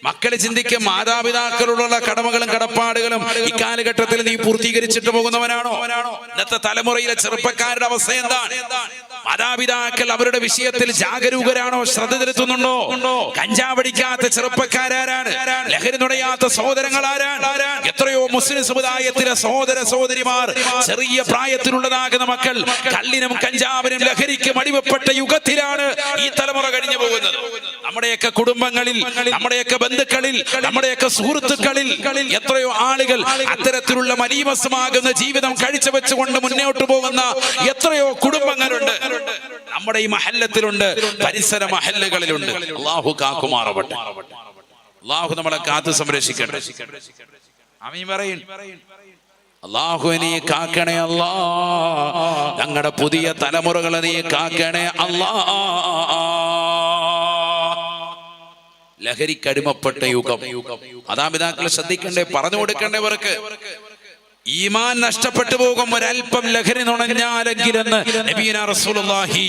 മക്കളെ ചിന്തിക്കും, മാതാപിതാക്കളോടുള്ള കടമകളും കടപ്പാടുകളും ഇക്കാലഘട്ടത്തിൽ നീ പൂർത്തീകരിച്ചിട്ട് പോകുന്നവനാണോ? ഇന്നത്തെ തലമുറയിലെ ചെറുപ്പക്കാരുടെ അവസ്ഥ എന്താണ്? മാതാപിതാക്കൾ അവരുടെ വിഷയത്തിൽ ജാഗരൂകരാണോ? ശ്രദ്ധ ചെലുത്തുന്നുണ്ടോ? കഞ്ചാവടിക്കാത്ത ചെറുപ്പക്കാരാരാണ്? ലഹരി നുടയാത്ത സഹോദരങ്ങൾ ആരാണ്? എത്രയോ മുസ്ലിം സമുദായത്തിലെ സഹോദര സഹോദരിമാർ, ചെറിയ പ്രായത്തിലുള്ളതാകുന്ന മക്കൾ കള്ളിനും കഞ്ചാവിനും ലഹരിക്കും അടിമപ്പെട്ട യുഗത്തിലാണ് ഈ തലമുറ കഴിഞ്ഞു പോകുന്നത്. നമ്മുടെയൊക്കെ കുടുംബങ്ങളിൽ, നമ്മുടെയൊക്കെ ബന്ധുക്കളിൽ, നമ്മുടെയൊക്കെ സുഹൃത്തുക്കളിൽ എത്രയോ ആളുകൾ അത്തരത്തിലുള്ള മലീമസമാകുന്ന ജീവിതം കാഴ്ചവെച്ചുകൊണ്ട് മുന്നോട്ട് പോകുന്ന എത്രയോ കുടുംബങ്ങളുണ്ട്. നമ്മുടെ ഈ മഹല്ലത്തിലുണ്ട്, പരിസര മഹല്ലുകളിലുണ്ട്. അല്ലാഹു കാക്കുമാറാവട്ടെ. അല്ലാഹു നമ്മളെ കാത്തു സംരക്ഷിക്കട്ടെ. ആമീൻ പറയ്. അല്ലാഹു നീ കാക്കണേ അല്ലാ, ഞങ്ങളുടെ പുതിയ തലമുറകളെ നീ കാക്കണേ അല്ലാ. ലഹരിക്കടിമപ്പെട്ട യുഗം. മാതാപിതാക്കൾ ശ്രദ്ധിക്കണ്ടേ, പറഞ്ഞു കൊടുക്കണ്ടേവർക്ക്. ഈമാൻ നഷ്ടപ്പെട്ടു പോകും ഒരൽപ്പം ലഹരി നുണഞ്ഞാലെങ്കിലെന്ന് നബിയുനാ റസൂലുള്ളാഹി.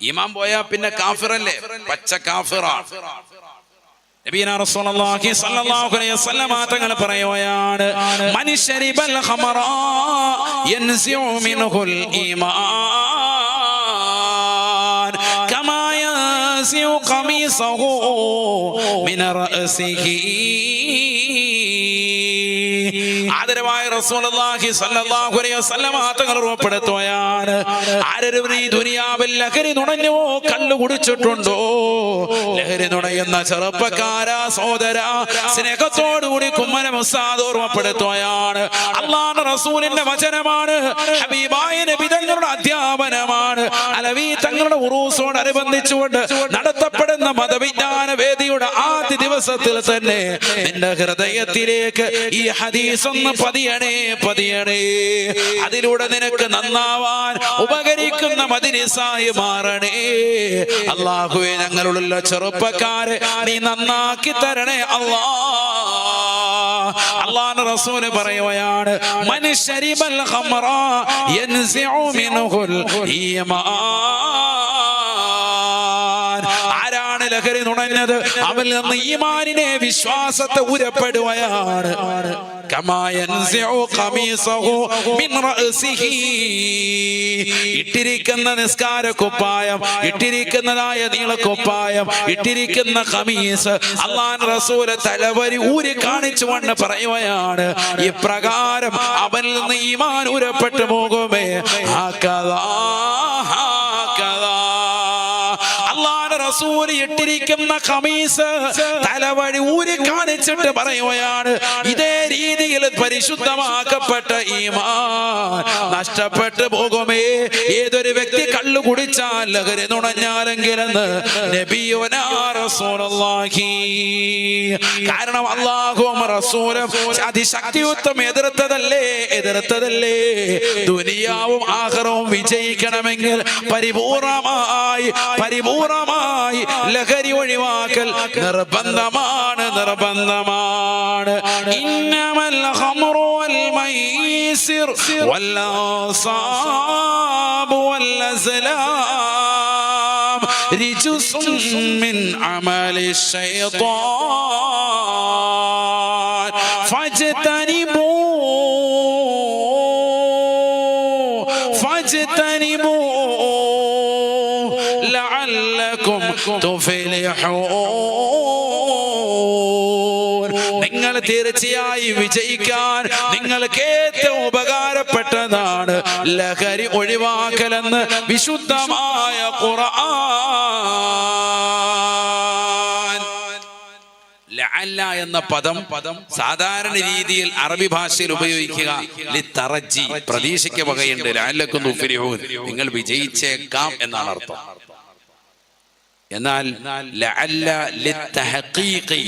ഈമാൻ പോയാ പിന്നെ കാഫിറല്ലേ, പച്ച കാഫിറാണ്. നബിയുനാ റസൂലുള്ളാഹി സ്വല്ലല്ലാഹു അലൈഹി വസല്ലം തങ്ങൾ പറയുകയാണ്, മൻ ശരിബൽ ഖമറ യൻസിഉ മിൻഹുൽ ഈമാൻ കമാ യൻസിഉ ഖമീസഹു മിൻ റഅസിഹി. ആദരവായ റസൂലുള്ളാഹി സ്വല്ലല്ലാഹു അലൈഹി വസല്ലം തങ്ങൾ ഉറപ്പെടുത്തുകയാണ്, ആരും ഈ ദുനിയാവിൽ ലഹരി നുണഞ്ഞോ കള്ളു കുടിച്ചിട്ടുണ്ടോ, ലഹരി നുണയുന്ന ചെറുപ്പക്കാരാ സഹോദരാ, സ്നേഹത്തോടുകൂടി കുമ്മനം ഉസ്താദ് ഓർമ്മപ്പെടുത്തുകയാണ്. അല്ലാഹുവിന്റെ റസൂലിന്റെ വചനമാണ്, ഹബീബായ നബി തങ്ങളുടെ അധ്യാപനമാണ്. അലവി തങ്ങളുടെ ഉറൂസോടനുബന്ധിച്ചുകൊണ്ട് നടത്തപ്പെടുന്ന മതവിജ്ഞാന വേദിയുടെ ആദ്യ ദിവസത്തിൽ തന്നെ നിന്റെ ഹൃദയത്തിലേക്ക് ഈ ഹദീസ് ഒന്ന് പതിയണേ, പതിയണേ. അതിലൂടെ നിനക്ക് നന്നാവാൻ ഉപകരിക്കുന്ന മദ്രസയായി മാറണേ. അല്ലാഹുവേ, ഞങ്ങളുള്ള ചെറുപ്പക്കാരെ നീ നന്നാക്കി തരണേ അല്ലാ. അല്ലാഹുവിന്റെ റസൂൽ പറയുകയാണ്, മൻ ശരിബൽ ഖമറ യൻസിഉ മിൻഹുൽ ഈമാൻ. ആരാണ് ലഹരി നുണഞ്ഞത്? അവനിൽ നിന്ന് ഈമാനിനെ, വിശ്വാസത്തെ ഉരപ്പെടുകയാണ്. കമാ യൻസിഉ ഖമീസഹു മിൻ റഅസിഹി. ഇട്ടിരിക്കുന്ന നിസ്കാര കുപ്പായം, ഇട്ടിരിക്കുന്നതായ നീളക്കുപ്പായം, ഇട്ടിരിക്കുന്ന ഖമീസ് അല്ലാഹുവിന്റെ റസൂൽ തലവരി ഊരി കാണിച്ചുകൊണ്ട് പറയുകയാണ്, ഇപ്രകാരം അവനിൽ നിന്ന് ഈമാൻ ഉരപ്പെട്ടു പോകുമേ. ഹകദാ ഹകദാ. അല്ലാഹുവിന്റെ റസൂൽ ഇട്ടിരിക്കുന്ന ഖമീസ് തലവഴി ഊരി കാണിച്ചിട്ട് പറയുകയാണ്, ഇതേ രീതിയിൽ പരിശുദ്ധമാക്കപ്പെട്ട ഈമാൻ നഷ്ടപ്പെട്ടു പോകുമേ. ഏതൊരു വ്യക്തി കള്ളു കുടിച്ചാൽ, ലഹരി നുണഞ്ഞാലെങ്കിലെന്ന് നബിയുനാ റസൂലുള്ളാഹി. കാരണം അല്ലാഹുവും റസൂലും അതിശക്തിയുക്തം എതിർത്തതല്ലേ. ദുനിയാവും ആഖിറവും വിജയിക്കണമെങ്കിൽ പരിപൂർണമായി ലഹരി ഒഴിവാക്കൽ നിർബന്ധമാണ്. ഇന്നമൽ ഖംറു വൽ മൈസിർ വൽ അൻസാബു വൽ അസ്ലാം റിജ്സും മിൻ അമലി ശൈത്താൻ ഫജ്തനിബൂ ലഅല്ലകും തുഫ്ലിഹൂൻ. നിങ്ങൾ തീർച്ചയായും വിജയിക്കാൻ നിങ്ങൾക്ക് ഏറ്റവും ഉപകാരപ്പെട്ടതാണ് ലഹരി ഒഴിവാക്കലെന്ന് വിശുദ്ധമായ ഖുർആൻ. ലഅല്ല എന്ന പദം സാധാരണ രീതിയിൽ അറബി ഭാഷയിൽ ഉപയോഗിക്കുക ലിത്തറജി, പ്രതീക്ഷയ്ക്ക് വകയുണ്ട്. ലഅല്ലകും തുഫ്ലിഹൂൻ, നിങ്ങൾ വിജയിച്ചേക്കാം എന്നാണ് അർത്ഥം. എന്നാൽ ലഅല്ല ലിത്തഹഖീഖി,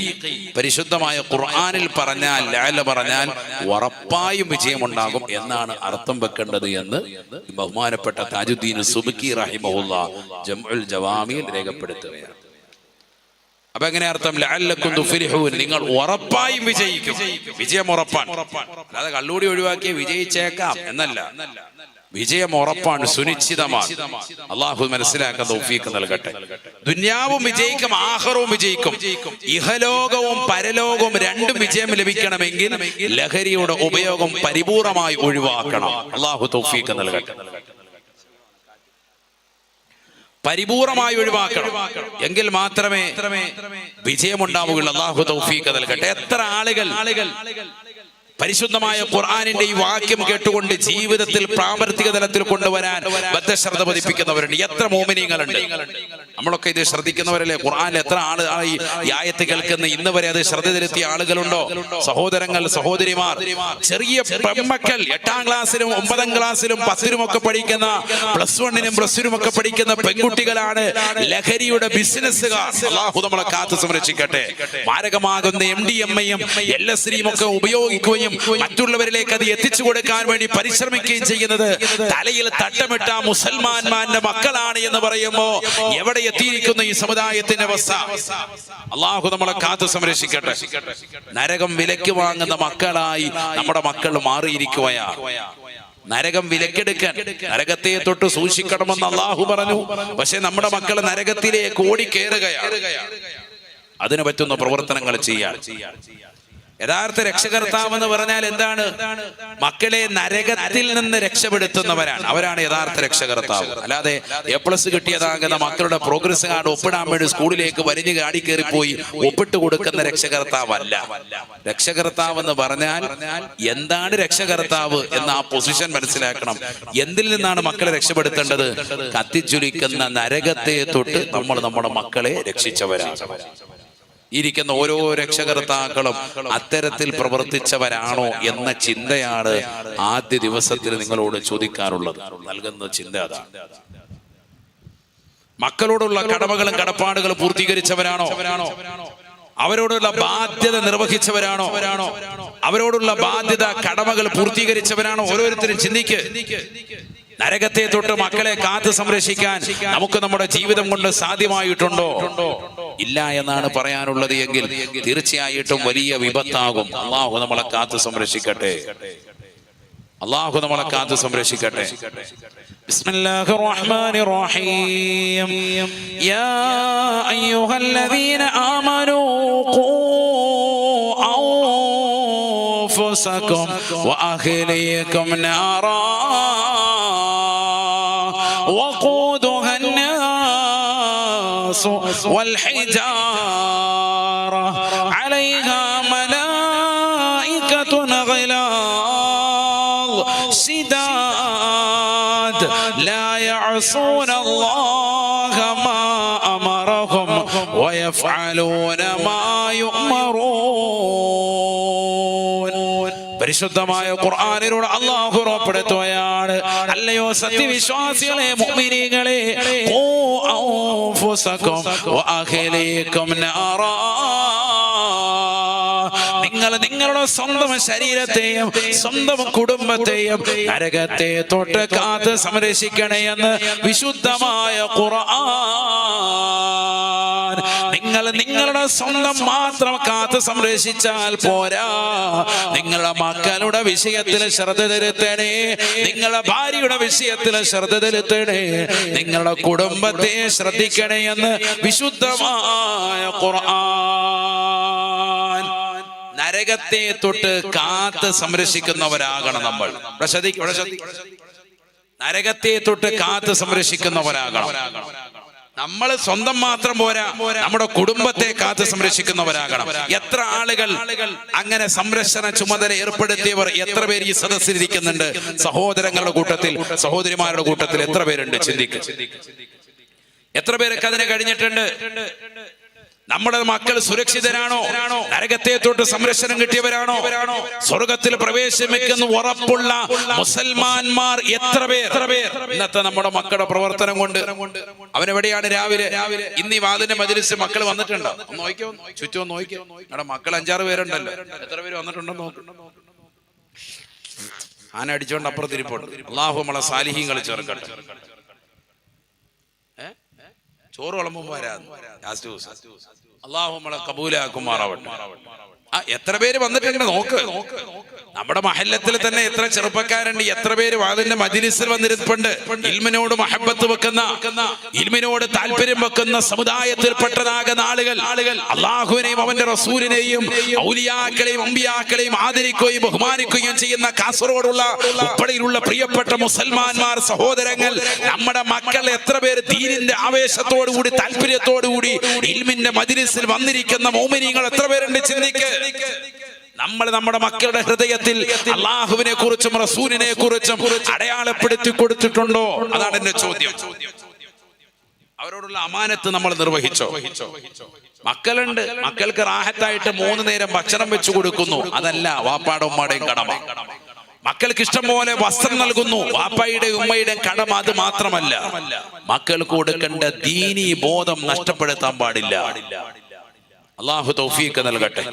പരിശുദ്ധമായ ഖുർആനിൽ പറഞ്ഞാൽ, ലഅല്ല പറഞ്ഞാൽ ഉറപ്പായും വിജയമുണ്ടാകും എന്നാണ് അർത്ഥം വെക്കേണ്ടത് എന്ന് ബഹുമാനപ്പെട്ട താജുദ്ദീൻ സുബ്കി റഹിമഹുല്ലാഹ് ജംഉൽ ജവാമിയിൽ രേഖപ്പെടുത്തുകയാണ്. അപ്പൊ എങ്ങനെ അർത്ഥം? ലഅല്ലകും തുഫ്ലിഹൂൻ, നിങ്ങൾ ഉറപ്പായും വിജയിക്കും. വിജയം ഉറപ്പാണ്. അല്ലാതെ കള്ളുകൂടി ഒഴിവാക്കി വിജയിച്ചേക്കാം എന്നല്ല. വിജയം ഉറപ്പാണ്, സുനിശ്ചിതമാണ്. അള്ളാഹു മനസ്സിലാക്കാൻ തൗഫീഖ് നൽകട്ടെ. ദുനിയാവും വിജയിക്കും, ആഖിറവും വിജയിക്കും. ഇഹലോകവും പരലോകവും രണ്ടും വിജയം ലഭിക്കണമെങ്കിൽ ലഹരിയുടെ ഉപയോഗം പരിപൂർണമായി ഒഴിവാക്കണം. അള്ളാഹു തൗഫീഖ് നൽകട്ടെ. പരിപൂർണമായി ഒഴിവാക്കണം, എങ്കിൽ മാത്രമേ വിജയമുണ്ടാവുകയുള്ളൂ. അള്ളാഹു തൗഫീഖ് നൽകട്ടെ. എത്ര ആളുകൾ പരിശുദ്ധമായ ഖുർആനിന്റെ ഈ വാക്യം കേട്ടുകൊണ്ട് ജീവിതത്തിൽ പ്രാവർത്തിക തലത്തിൽ കൊണ്ടുവരാൻ ബദ്ധശ്രദ്ധ പതിപ്പിക്കുന്നവരുണ്ട്. എത്ര മോമിനീങ്ങളുണ്ട്. നമ്മളൊക്കെ ഇത് ശ്രദ്ധിക്കുന്നവരല്ലേ? ഖുർആനിൽ എത്ര ഈ ആയത്ത് കേൾക്കുന്ന ഇന്ന് വരെ അത് ശ്രദ്ധ ചെലുത്തിയ ആളുകളുണ്ടോ? സഹോദരങ്ങൾ, സഹോദരിമാർ, ചെറിയ പെൺമക്കൾ 8ാം ക്ലാസ്സിലും 9ാം ക്ലാസ്സിലും 10ലും ഒക്കെ പഠിക്കുന്ന, +1നും +2നും ഒക്കെ പഠിക്കുന്ന പെൺകുട്ടികളാണ് ലഹരിയുടെ ബിസിനസ്സുകാർ. അല്ലാഹു നമ്മളെ കാത്തു സംരക്ഷിക്കട്ടെ. മാരകമാകുന്ന MDMA-യും LSD-യും ഒക്കെ ഉപയോഗിക്കുകയും മറ്റുള്ളവരിലേക്ക് അത് എത്തിച്ചു കൊടുക്കാൻ വേണ്ടി പരിശ്രമിക്കുകയും ചെയ്യുന്നത് തലയിൽ തട്ടമിട്ട മുസൽമാന്മാരുടെ മക്കളാണ് എന്ന് പറയുമ്പോ എവിടെ എത്തിയിരിക്കുന്ന ഈ സമുദായത്തിന്റെ അവസ്ഥ? അള്ളാഹു നമ്മളെ കാത്തു സംരക്ഷിക്കട്ടെ. നരകം വിലക്ക് വാങ്ങുന്ന മക്കളായി നമ്മുടെ മക്കൾ മാറിയിരിക്കുകയാണ്. നരകം വിലക്കെടുക്കാൻ, നരകത്തെ തൊട്ട് സൂക്ഷിക്കണമെന്ന് അള്ളാഹു പറഞ്ഞു. പക്ഷെ നമ്മുടെ മക്കൾ നരകത്തിലേക്ക് ഓടിക്കേറുകയാണ്. അതിന് പറ്റുന്ന പ്രവർത്തനങ്ങൾ ചെയ്യാൻ. യഥാർത്ഥ രക്ഷകർത്താവ് എന്ന് പറഞ്ഞാൽ എന്താണ്? മക്കളെ നരകത്തിൽ നിന്ന് രക്ഷപ്പെടുത്തുന്നവരാണ്. അവരാണ് യഥാർത്ഥ രക്ഷകർത്താവ്. അല്ലാതെ A+ കിട്ടിയതാകുന്ന മക്കളുടെ പ്രോഗ്രസ് കാർഡ് ഒപ്പിടാൻ വേണ്ടി സ്കൂളിലേക്ക് വലിഞ്ഞു കാടി കയറിപ്പോയി ഒപ്പിട്ട് കൊടുക്കുന്ന രക്ഷകർത്താവല്ല. രക്ഷകർത്താവ് എന്ന് പറഞ്ഞാൽ എന്താണ് രക്ഷകർത്താവ് എന്ന ആ പൊസിഷൻ മനസ്സിലാക്കണം. എന്തിൽ നിന്നാണ് മക്കളെ രക്ഷപ്പെടുത്തേണ്ടത്? കത്തിജ്വലിക്കുന്ന നരകത്തെ തൊട്ട് നമ്മൾ നമ്മുടെ മക്കളെ രക്ഷിച്ചവരാണ്. ഇരിക്കുന്ന ഓരോ രക്ഷകർത്താക്കളും അത്തരത്തിൽ പ്രവർത്തിച്ചവരാണോ എന്ന ചിന്തയാണ് ആദ്യ ദിവസത്തിൽ നിങ്ങളോട് ചോദിക്കാറുള്ളത്. നൽകുന്ന ചിന്ത അതാണ്. മക്കളോടുള്ള കടമകളും കടപ്പാടുകളും പൂർത്തീകരിച്ചവരാണോ? അവരോടുള്ള ബാധ്യത നിർവഹിച്ചവരാണോ? അവരോടുള്ള ബാധ്യത, കടമകൾ പൂർത്തീകരിച്ചവരാണോ? ഓരോരുത്തരും ചിന്തിക്ക്. നരകത്തെ തൊട്ട് മക്കളെ കാത്തു സംരക്ഷിക്കാൻ നമുക്ക് നമ്മുടെ ജീവിതം കൊണ്ട് സാധ്യമായിട്ടുണ്ടോ? ഇല്ല എന്നാണ് പറയാനുള്ളത്. എങ്കിൽ തീർച്ചയായിട്ടും വലിയ വിപത്താകും. അള്ളാഹു നമ്മളെ കാത്തു സംരക്ഷിക്കട്ടെ. അള്ളാഹു നമ്മളെ കാത്തു സംരക്ഷിക്കട്ടെ. ബിസ്മില്ലാഹിർ റഹ്മാനിർ റഹീം. യാ അയ്യുഹല്ലദീന ആമനൂ ഖൂ അൻഫുസകും വഅഹ്ലീകും നാറാ وقودها الناس والحجارة عليها ملائكة غلاظ شداد لا يعصون الله ما أمرهم ويفعلون ما يؤمرون. പരിശുദ്ധമായ ഖുർആനിലൂടെ അല്ലാഹു ഉറപ്പെടുത്തുകയാണ്, അല്ലയോ സത്യവിശ്വാസികളെ, മുഅ്മിനീങ്ങളെ, ഖൂ അൻഫുസകും വഅഹ്ലീകും നാറാ, നിങ്ങൾ നിങ്ങളുടെ സ്വന്തം ശരീരത്തെയും സ്വന്തം കുടുംബത്തെയും നരകത്തെ തൊട്ട് കാത്ത് സംരക്ഷിക്കണേ എന്ന് വിശുദ്ധമായ ഖുർആൻ. നിങ്ങൾ നിങ്ങളുടെ സ്വന്തം മാത്രം കാത്ത് സംരക്ഷിച്ചാൽ പോരാ, നിങ്ങളുടെ മക്കളുടെ വിഷയത്തിൽ ശ്രദ്ധ ചെലുത്തണേ, നിങ്ങളുടെ ഭാര്യയുടെ വിഷയത്തിൽ ശ്രദ്ധ ചെലുത്തണേ, നിങ്ങളുടെ കുടുംബത്തെ ശ്രദ്ധിക്കണേ എന്ന് വിശുദ്ധമായ ഖുർആൻ. നരകത്തെ തൊട്ട് കാത്ത് സംരക്ഷിക്കുന്നവരാകണം നമ്മൾ. നരകത്തെ തൊട്ട് കാത്ത് സംരക്ഷിക്കുന്നവരാകണം നമ്മൾ. സ്വന്തം മാത്രം പോരാ, നമ്മുടെ കുടുംബത്തെ കാത്ത് സംരക്ഷിക്കുന്നവരാകണം. എത്ര ആളുകൾ അങ്ങനെ സംരക്ഷണ ചുമതല ഏർപ്പെടുത്തിയവർ എത്ര പേര് ഈ സദസ്സിലിരിക്കുന്നുണ്ട്? സഹോദരങ്ങളുടെ കൂട്ടത്തിൽ, സഹോദരിമാരുടെ കൂട്ടത്തിൽ എത്ര പേരുണ്ട്? ചിന്തിക്കുക. എത്ര പേരൊക്കെ അതിനെ കഴിഞ്ഞിട്ടുണ്ട്? നമ്മുടെ മക്കൾ സുരക്ഷിതരാണോ? നരകത്തെ തൊട്ട് സംരക്ഷണം കിട്ടിയവരാണോ? സ്വർഗത്തിൽ പ്രവേശിക്കുമെന്ന് ഉറപ്പുള്ള മുസൽമാന്മാർ എത്ര പേർ? ഇന്നത്തെ നമ്മുടെ മക്കളുടെ പ്രവർത്തനം കൊണ്ട് അവനെവിടെയാണ്? രാവിലെ ഇന്ന് ഈ വാതിന്റെ മജ്‌ലിസിൽ മക്കൾ വന്നിട്ടുണ്ടോ? ഒന്ന് നോക്കിയോ, ചുറ്റും നോക്കിയോ. നമ്മുടെ മക്കൾ 5-6 പേരുണ്ടല്ലോ. എത്ര പേര് വന്നിട്ടുണ്ടോ നോക്ക്. ആന അടിച്ചോണ്ട് അപ്പുറത്തിരിപ്പുണ്ട്. അല്ലാഹു നമ്മളെ സാലിഹീങ്ങൾ ചേർക്കട്ടെ. ചോറ് വിളമ്പും വരാ. അല്ലാഹു നമ്മളെ കബൂലാക്കുമാറാവട്ടെ. എത്ര പേര് വന്നിട്ടുണ്ട് നോക്ക്. നമ്മുടെ മഹല്ലത്തിൽ തന്നെ എത്ര ചെറുപ്പക്കാരുണ്ട്, എത്ര പേര് അതിന്റെ മജ്‌ലിസിൽ വന്നിരിപ്പുണ്ട്. ഇൽമിനോട് മഹബത്ത് വെക്കുന്ന, ഇൽമിനോട് താല്പര്യം വെക്കുന്ന സമുദായത്തിൽപ്പെട്ടതാകുന്ന ആളുകൾ അള്ളാഹുവിനെയും അവന്റെ റസൂലിനെയും ഔലിയാക്കളെയും അമ്പിയാക്കളെയും ആദരിക്കുകയും ബഹുമാനിക്കുകയും ചെയ്യുന്ന കാസർഗോഡുള്ള ഉപ്പളയിലുള്ള പ്രിയപ്പെട്ട മുസൽമാന്മാർ സഹോദരങ്ങൾ, നമ്മുടെ മക്കൾ എത്ര പേര് ദീനിന്റെ ആവേശത്തോടുകൂടി താല്പര്യത്തോടുകൂടി ഇൽമിന്റെ മജ്‌ലിസിൽ വന്നിരിക്കുന്ന മോമിനീങ്ങൾ എത്ര പേരുണ്ട് ചിന്തിക്ക്. നമ്മൾ നമ്മുടെ മക്കളുടെ ഹൃദയത്തിൽ അള്ളാഹുവിനെ കുറിച്ചും റസൂലിനെ കുറിച്ചും അടയാളപ്പെടുത്തി കൊടുത്തിട്ടുണ്ടോ? അതാണ് എന്റെ ചോദ്യം. അവരോടുള്ള അമാനത്ത് നമ്മൾ നിർവഹിച്ചോ? മക്കളുണ്ട്, മക്കൾക്ക് റാഹത്തായിട്ട് 3 നേരം ഭക്ഷണം വെച്ചു കൊടുക്കുന്നു, അതല്ല വാപ്പാടെ ഉമ്മാടെയും കടമ. മക്കൾക്ക് ഇഷ്ടം പോലെ വസ്ത്രം നൽകുന്നു, വാപ്പായുടെ ഉമ്മയുടെയും കടമ അത് മാത്രമല്ല. മക്കൾക്ക് കൊടുക്കേണ്ട ദീനി ബോധം നഷ്ടപ്പെടുത്താൻ പാടില്ല. അള്ളാഹു തൗഫീഖ് നൽകട്ടെ.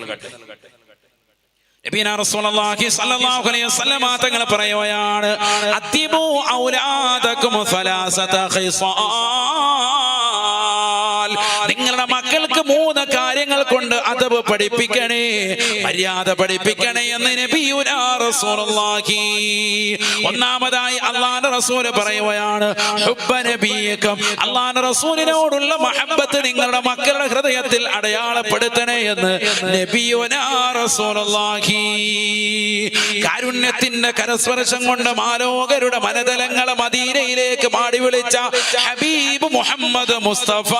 നബിയനാ റസൂലുള്ളാഹി സ്വല്ലല്ലാഹു അലൈഹി വസല്ലം തങ്ങൾ പറയുകയാണ്, അത്തിബു ഔലാദകും സലാസത ഖിസാൽ. നിങ്ങളുടെ മക്കൾക്ക് 3 കാര്യങ്ങൾ കൊണ്ട് അദബ് പഠിപ്പിക്കണേ, മര്യാദ പഠിപ്പിക്കണേ എന്ന് നബിയുനാ റസൂലുള്ളാഹി. ഒന്നാമതായി അല്ലാഹുവിന്റെ റസൂൽ പറയുകയാണ്, ഹുബ്ബ നബിയകം. അല്ലാഹുവിന്റെ റസൂലിനോടുള്ള മഹബ്ബത്ത് നിങ്ങളുടെ മക്കളുടെ ഹൃദയത്തിൽ അടയാളപ്പെടുത്തണേ എന്ന് നബിയുനാ റസൂലുള്ളാഹി. കാരുണ്യത്തിന്റെ കരസ്പർശം കൊണ്ട് മാലോകരുടെ മനതലങ്ങളെ മദീനയിലേക്ക് മാടി വിളിച്ച ഹബീബ് മുഹമ്മദ് മുസ്തഫ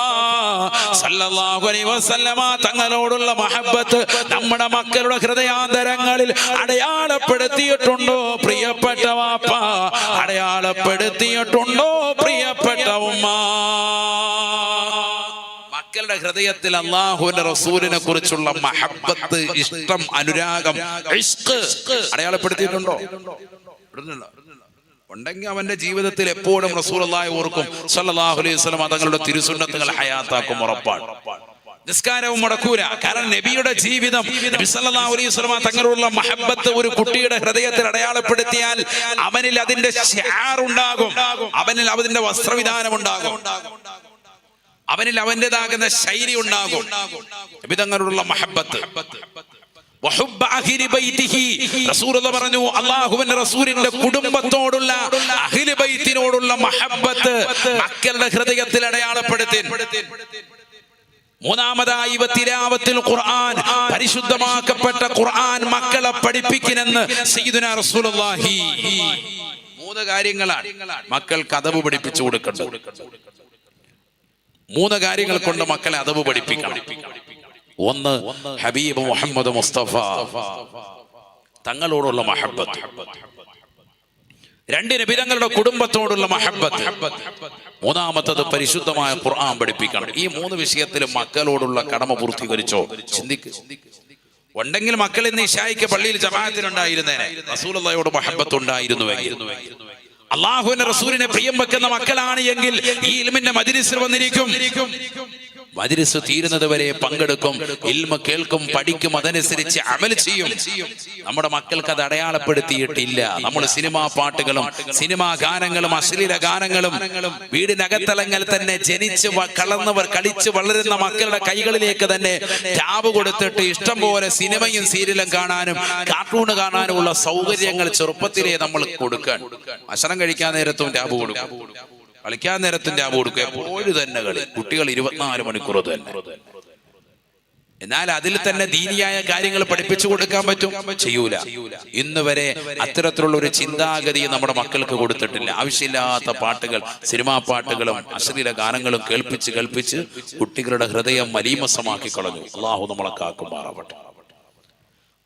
സല്ലല്ലാഹു അലൈഹി വസല്ലമ തങ്ങളോടുള്ള മഹബ്ബത്ത് നമ്മുടെ മക്കളുടെ ഹൃദയാന്തരങ്ങളിൽ അടയാളപ്പെടുത്തിയിട്ടുണ്ടോ പ്രിയപ്പെട്ട വാപ്പ? അടയാളപ്പെടുത്തിയിട്ടുണ്ടോ പ്രിയപ്പെട്ട ഉമ്മ? മക്കളുടെ ഹൃദയത്തിൽ അല്ലാഹുവിന്റെ റസൂലിനെ കുറിച്ചുള്ള മഹബ്ബത്ത്, ഇഷ്ടം, അനുരാഗം, ഇഷ്ഖ് അടയാളപ്പെടുത്തിയിട്ടുണ്ടോ? ഉണ്ടെങ്കിൽ അവന്റെ ജീവിതത്തിൽ എപ്പോഴും റസൂലുള്ളാഹി ഓർക്കും, സ്വല്ലല്ലാഹു അലൈഹി വസല്ലം തങ്ങളുടെ തിരുസുന്നത്തുകൾ ഹയാത്താക്കും, ഉറപ്പാണ്. നിസ്കാരവും മുടക്കൂല. കാരണം നബിയുടെ ജീവിതം, നബി സല്ലല്ലാഹു അലൈഹി വസല്ലം തങ്ങളുള്ള മഹബ്ബത്ത് ഒരു കുട്ടിയുടെ ഹൃദയത്തിൽ അടയാളപ്പെടുത്തിയാൽ അവനിൽ അതിന്റെ ശിആർ ഉണ്ടാകും, അവനിൽ അതിന്റെ വസ്ത്രവിധാനം ഉണ്ടാകും, അവനിൽ അവന്റേതാകുന്ന ശൈലി ഉണ്ടാകും. നബി തങ്ങളുള്ള മഹബ്ബത്ത്. റസൂലുള്ളാഹി പറഞ്ഞു, അല്ലാഹുവിന്റെ റസൂലിന്റെ കുടുംബത്തോടുള്ള അഹ്ലു ബൈത്തിനോടുള്ള മഹബ്ബത്ത് മക്കളുടെ ഹൃദയത്തിൽ അടയാളപ്പെടുത്തി. മൂന്നാമതായി തിലാവത്തുൽ ഖുർആൻ, പരിശുദ്ധമാക്കപ്പെട്ട ഖുർആൻ മക്കളെ പഠിപ്പിക്കുന്നെന്ന് സയ്യിദുനാ റസൂലുള്ളാഹി. 3 കാര്യങ്ങളാണ് മക്കൾക്ക് അദബ് പഠിപ്പിച്ചു കൊടുക്കേണ്ടത്. 3 കാര്യങ്ങൾ കൊണ്ട് മക്കളെ അദബ് പഠിപ്പിക്കണം. 1, ഹബീബ് മുഹമ്മദ് മുസ്തഫ തങ്ങളോടുള്ള മഹബ്ബത്ത്. 2, നബി തങ്ങളുടെ കുടുംബത്തോടുള്ള മഹബ്ബത്ത്. 3-മത്തത് പരിശുദ്ധമായ ഖുർആൻ പഠിപ്പിക്കണം. ഈ 3 വിഷയത്തിലും മക്കളോടുള്ള കടമ പൂർത്തീകരിച്ചോ? ചിന്തിക്ക്. ഉണ്ടെങ്കിൽ മക്കൾ ഇന്ന് ഇശായിക്ക് പള്ളിയിൽ ജമാഅത്തിനുണ്ടായിരുന്നേനെ, റസൂലുള്ളാഹിയോട് മഹബ്ബത്ത് ഉണ്ടായിരുന്നുവെങ്കിൽ. അല്ലാഹുവിന്റെ റസൂലിനെ പ്രിയം വെക്കുന്ന മക്കളാണ് എങ്കിൽ ഈ ഇൽമിന്റെ മജ്‌ലിസിൽ വന്നിരിക്കും. മജ്‌ലിസ് തീരുന്നത് വരെ പങ്കെടുക്കും, ഇൽമ കേൾക്കും, പഠിക്കും, അതനുസരിച്ച് അമൽ ചെയ്യും. നമ്മുടെ മക്കൾക്ക് അത് അടയാളപ്പെടുത്തിയിട്ടില്ല. നമ്മൾ സിനിമാ പാട്ടുകളും സിനിമാ ഗാനങ്ങളും അശ്ലീല ഗാനങ്ങളും വീടിനകത്തളങ്ങൾ തന്നെ ജനിച്ച് കളിച്ച് വളരുന്ന മക്കളുടെ കൈകളിലേക്ക് തന്നെ ടാബ് കൊടുത്തിട്ട് ഇഷ്ടം പോലെ സിനിമയും സീരിയലും കാണാനും കാർട്ടൂൺ കാണാനുമുള്ള സൗകര്യങ്ങൾ ചെറുപ്പത്തിലേ നമ്മൾ കൊടുക്കാൻ. ഭക്ഷണം കഴിക്കാൻ നേരത്തും ടാബ് കൊടുക്കും, കളിക്കാൻ നേരത്തും ടാബ് കൊടുക്കുക. എപ്പോഴും തന്നെ കളി. കുട്ടികൾ 24 മണിക്കൂർ തന്നെ. എന്നാൽ അതിൽ തന്നെ ദീനിയായ കാര്യങ്ങൾ പഠിപ്പിച്ചു കൊടുക്കാൻ പറ്റും? ചെയ്യൂല. ഇന്ന് വരെ അത്തരത്തിലുള്ള ഒരു ചിന്താഗതി നമ്മുടെ മക്കൾക്ക് കൊടുത്തിട്ടില്ല. ആവശ്യമില്ലാത്ത പാട്ടുകൾ, സിനിമാ പാട്ടുകളും അശ്ലീല ഗാനങ്ങളും കേൾപ്പിച്ച് കുട്ടികളുടെ ഹൃദയം മലീമസമാക്കി കളഞ്ഞു. അള്ളാഹു നമ്മളെ കാക്കുമാറാവട്ടെ.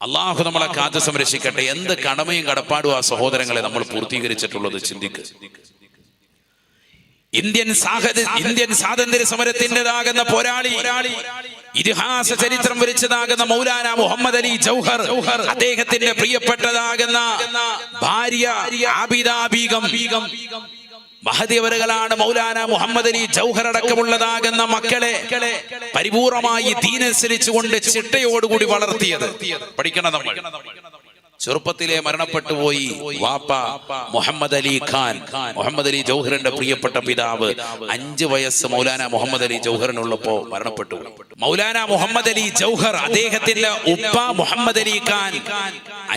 അള്ളാഹു നമ്മളെ കാത്ത് സംരക്ഷിക്കട്ടെ. എന്ത് കടമയും കടപ്പാടും ആ സഹോദരങ്ങളെ നമ്മൾ പൂർത്തീകരിച്ചിട്ടുള്ളത് ചിന്തിക്കുക. ഇന്ത്യൻ സ്വാതന്ത്ര്യ സമരത്തിൻ്റെതാകുന്ന പോരാളി, ഇതിഹാസ ചരിത്രം വരിച്ചതാകുന്ന മൗലാന മുഹമ്മദ് അലി ജൗഹർ, അദ്ദേഹത്തിന്റെ പ്രിയപ്പെട്ടതാകുന്ന ഭാര്യ ആബിദ ബീഗം, മഹദിയവറുകളാണ് മൗലാന മുഹമ്മദ് അലി ജൗഹർ അടക്കമുള്ളതാകുന്ന മക്കളെ പരിപൂർണമായി ദീനനുസരിച്ചുകൊണ്ട് ചിട്ടയോടുകൂടി വളർത്തിയത്. പഠിക്കണം നമ്മൾ. ചെറുപ്പത്തിലെ മരണപ്പെട്ടു പോയി. വാപ്പ മുഹമ്മദ് അലി ഖാൻ, മുഹമ്മദ് അലി ജൗഹറിന്റെ പ്രിയപ്പെട്ട പിതാവ്. 5 വയസ്സ് മൗലാന മുഹമ്മദ് അലി ജൗഹറിനുള്ളപ്പോ മരണപ്പെട്ടു. മൗലാന മുഹമ്മദ് അലി ജൗഹർ, അദ്ദേഹത്തിന്റെ ഉപ്പ മുഹമ്മദ് അലി ഖാൻ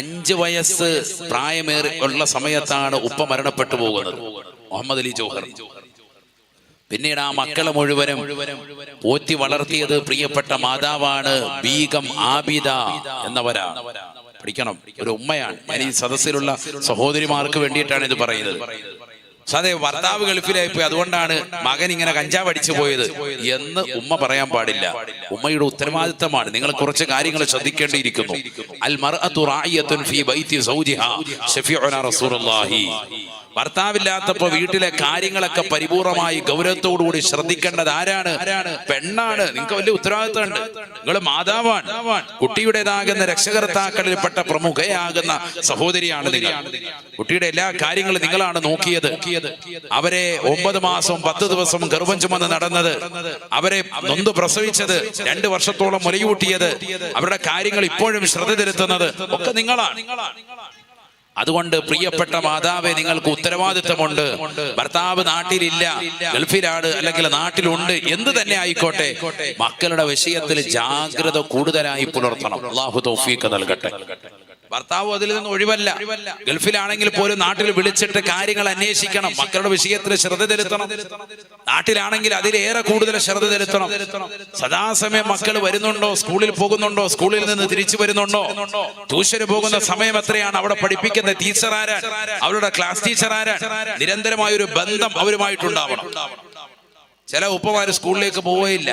5 വയസ്സ് പ്രായമേറി ഉള്ള സമയത്താണ് ഉപ്പ മരണപ്പെട്ടു പോകുന്നത്, മുഹമ്മദ് അലി ജൗഹർ. പിന്നീട് ആ മക്കളെ മുഴുവനും പോറ്റി വളർത്തിയത് പ്രിയപ്പെട്ട മാതാവാണ് ബീഗം ആബിദ എന്നവരാണ്. പഠിക്കണം, ഒരു ഉമ്മയാണ്. ഞാൻ ഈ സദസ്സിലുള്ള സഹോദരിമാർക്ക് വേണ്ടിയിട്ടാണ് ഇത് പറയുന്നത്. അതെ, ഭർത്താവ് ഗൾഫിലായി പോയി, അതുകൊണ്ടാണ് മകൻ ഇങ്ങനെ കഞ്ചാവ് അടിച്ചു പോയത് എന്ന് ഉമ്മ പറയാൻ പാടില്ല. ഉമ്മയുടെ ഉത്തരവാദിത്തമാണ്. നിങ്ങൾ കുറച്ച് കാര്യങ്ങൾ ശ്രദ്ധിക്കേണ്ടിയിരിക്കുന്നു. അൽ മർഅതു റായിയത്തുൻ ഫീ ബൈതി സൗജിഹാ ശഫീഉനാ റസൂലുള്ളാഹി. ഭർത്താവില്ലാത്തപ്പോ വീട്ടിലെ കാര്യങ്ങളൊക്കെ പരിപൂർണമായി ഗൗരവത്തോടുകൂടി ശ്രദ്ധിക്കേണ്ടത് ആരാണ്? പെണ്ണാണ്. നിങ്ങൾക്ക് വലിയ ഉത്തരവാദിത്തമുണ്ട്. നിങ്ങൾ മാതാവാണ്. കുട്ടിയുടേതാകുന്ന രക്ഷകർത്താക്കളിൽപ്പെട്ട പ്രമുഖയാകുന്ന സഹോദരിയാണ് നിങ്ങൾ. കുട്ടിയുടെ എല്ലാ കാര്യങ്ങളും നിങ്ങളാണ് നോക്കിയത്. അവരെ 9 മാസം 10 ദിവസം ഗർഭം ചുമന്ന് നടന്നത്, അവരെ നൊന്ത് പ്രസവിച്ചത്, 2 വർഷത്തോളം മുലയൂട്ടിയത്, അവരുടെ കാര്യങ്ങൾ ഇപ്പോഴും ശ്രദ്ധ ചെലുത്തുന്നത് ഒക്കെ നിങ്ങളാണ്. അതുകൊണ്ട് പ്രിയപ്പെട്ട മാതാവെ, നിങ്ങൾക്ക് ഉത്തരവാദിത്തമുണ്ട്. ഭർത്താവ് നാട്ടിലില്ല, ഗൾഫിലാണ്, അല്ലെങ്കിൽ നാട്ടിലുണ്ട്, എന്ത് തന്നെ ആയിക്കോട്ടെ, മക്കളുടെ വിഷയത്തിൽ ജാഗ്രത കൂടുതലായി പുലർത്തണം. അല്ലാഹു തൗഫീഖ് നൽകട്ടെ. ഭർത്താവ് അതിൽ നിന്ന് ഒഴിവല്ല. ഗൾഫിലാണെങ്കിൽ പോലും നാട്ടിൽ വിളിച്ചിട്ട് കാര്യങ്ങൾ അന്വേഷിക്കണം, മക്കളുടെ വിഷയത്തിൽ ശ്രദ്ധ ചെലുത്തണം. നാട്ടിലാണെങ്കിൽ അതിലേറെ കൂടുതൽ ശ്രദ്ധ ചെലുത്തണം. സദാസമയം മക്കൾ വരുന്നുണ്ടോ, സ്കൂളിൽ പോകുന്നുണ്ടോ, സ്കൂളിൽ നിന്ന് തിരിച്ചു വരുന്നുണ്ടോ, ട്യൂഷന് പോകുന്ന സമയം എത്രയാണ്, അവിടെ പഠിപ്പിക്കുന്ന ടീച്ചർ ആരാണ്, അവരുടെ ക്ലാസ് ടീച്ചർ ആരാണ്, നിരന്തരമായ ഒരു ബന്ധം അവരുമായിട്ടുണ്ടാവണം. ചില ഉപ്പമാര് സ്കൂളിലേക്ക് പോവുകയില്ല,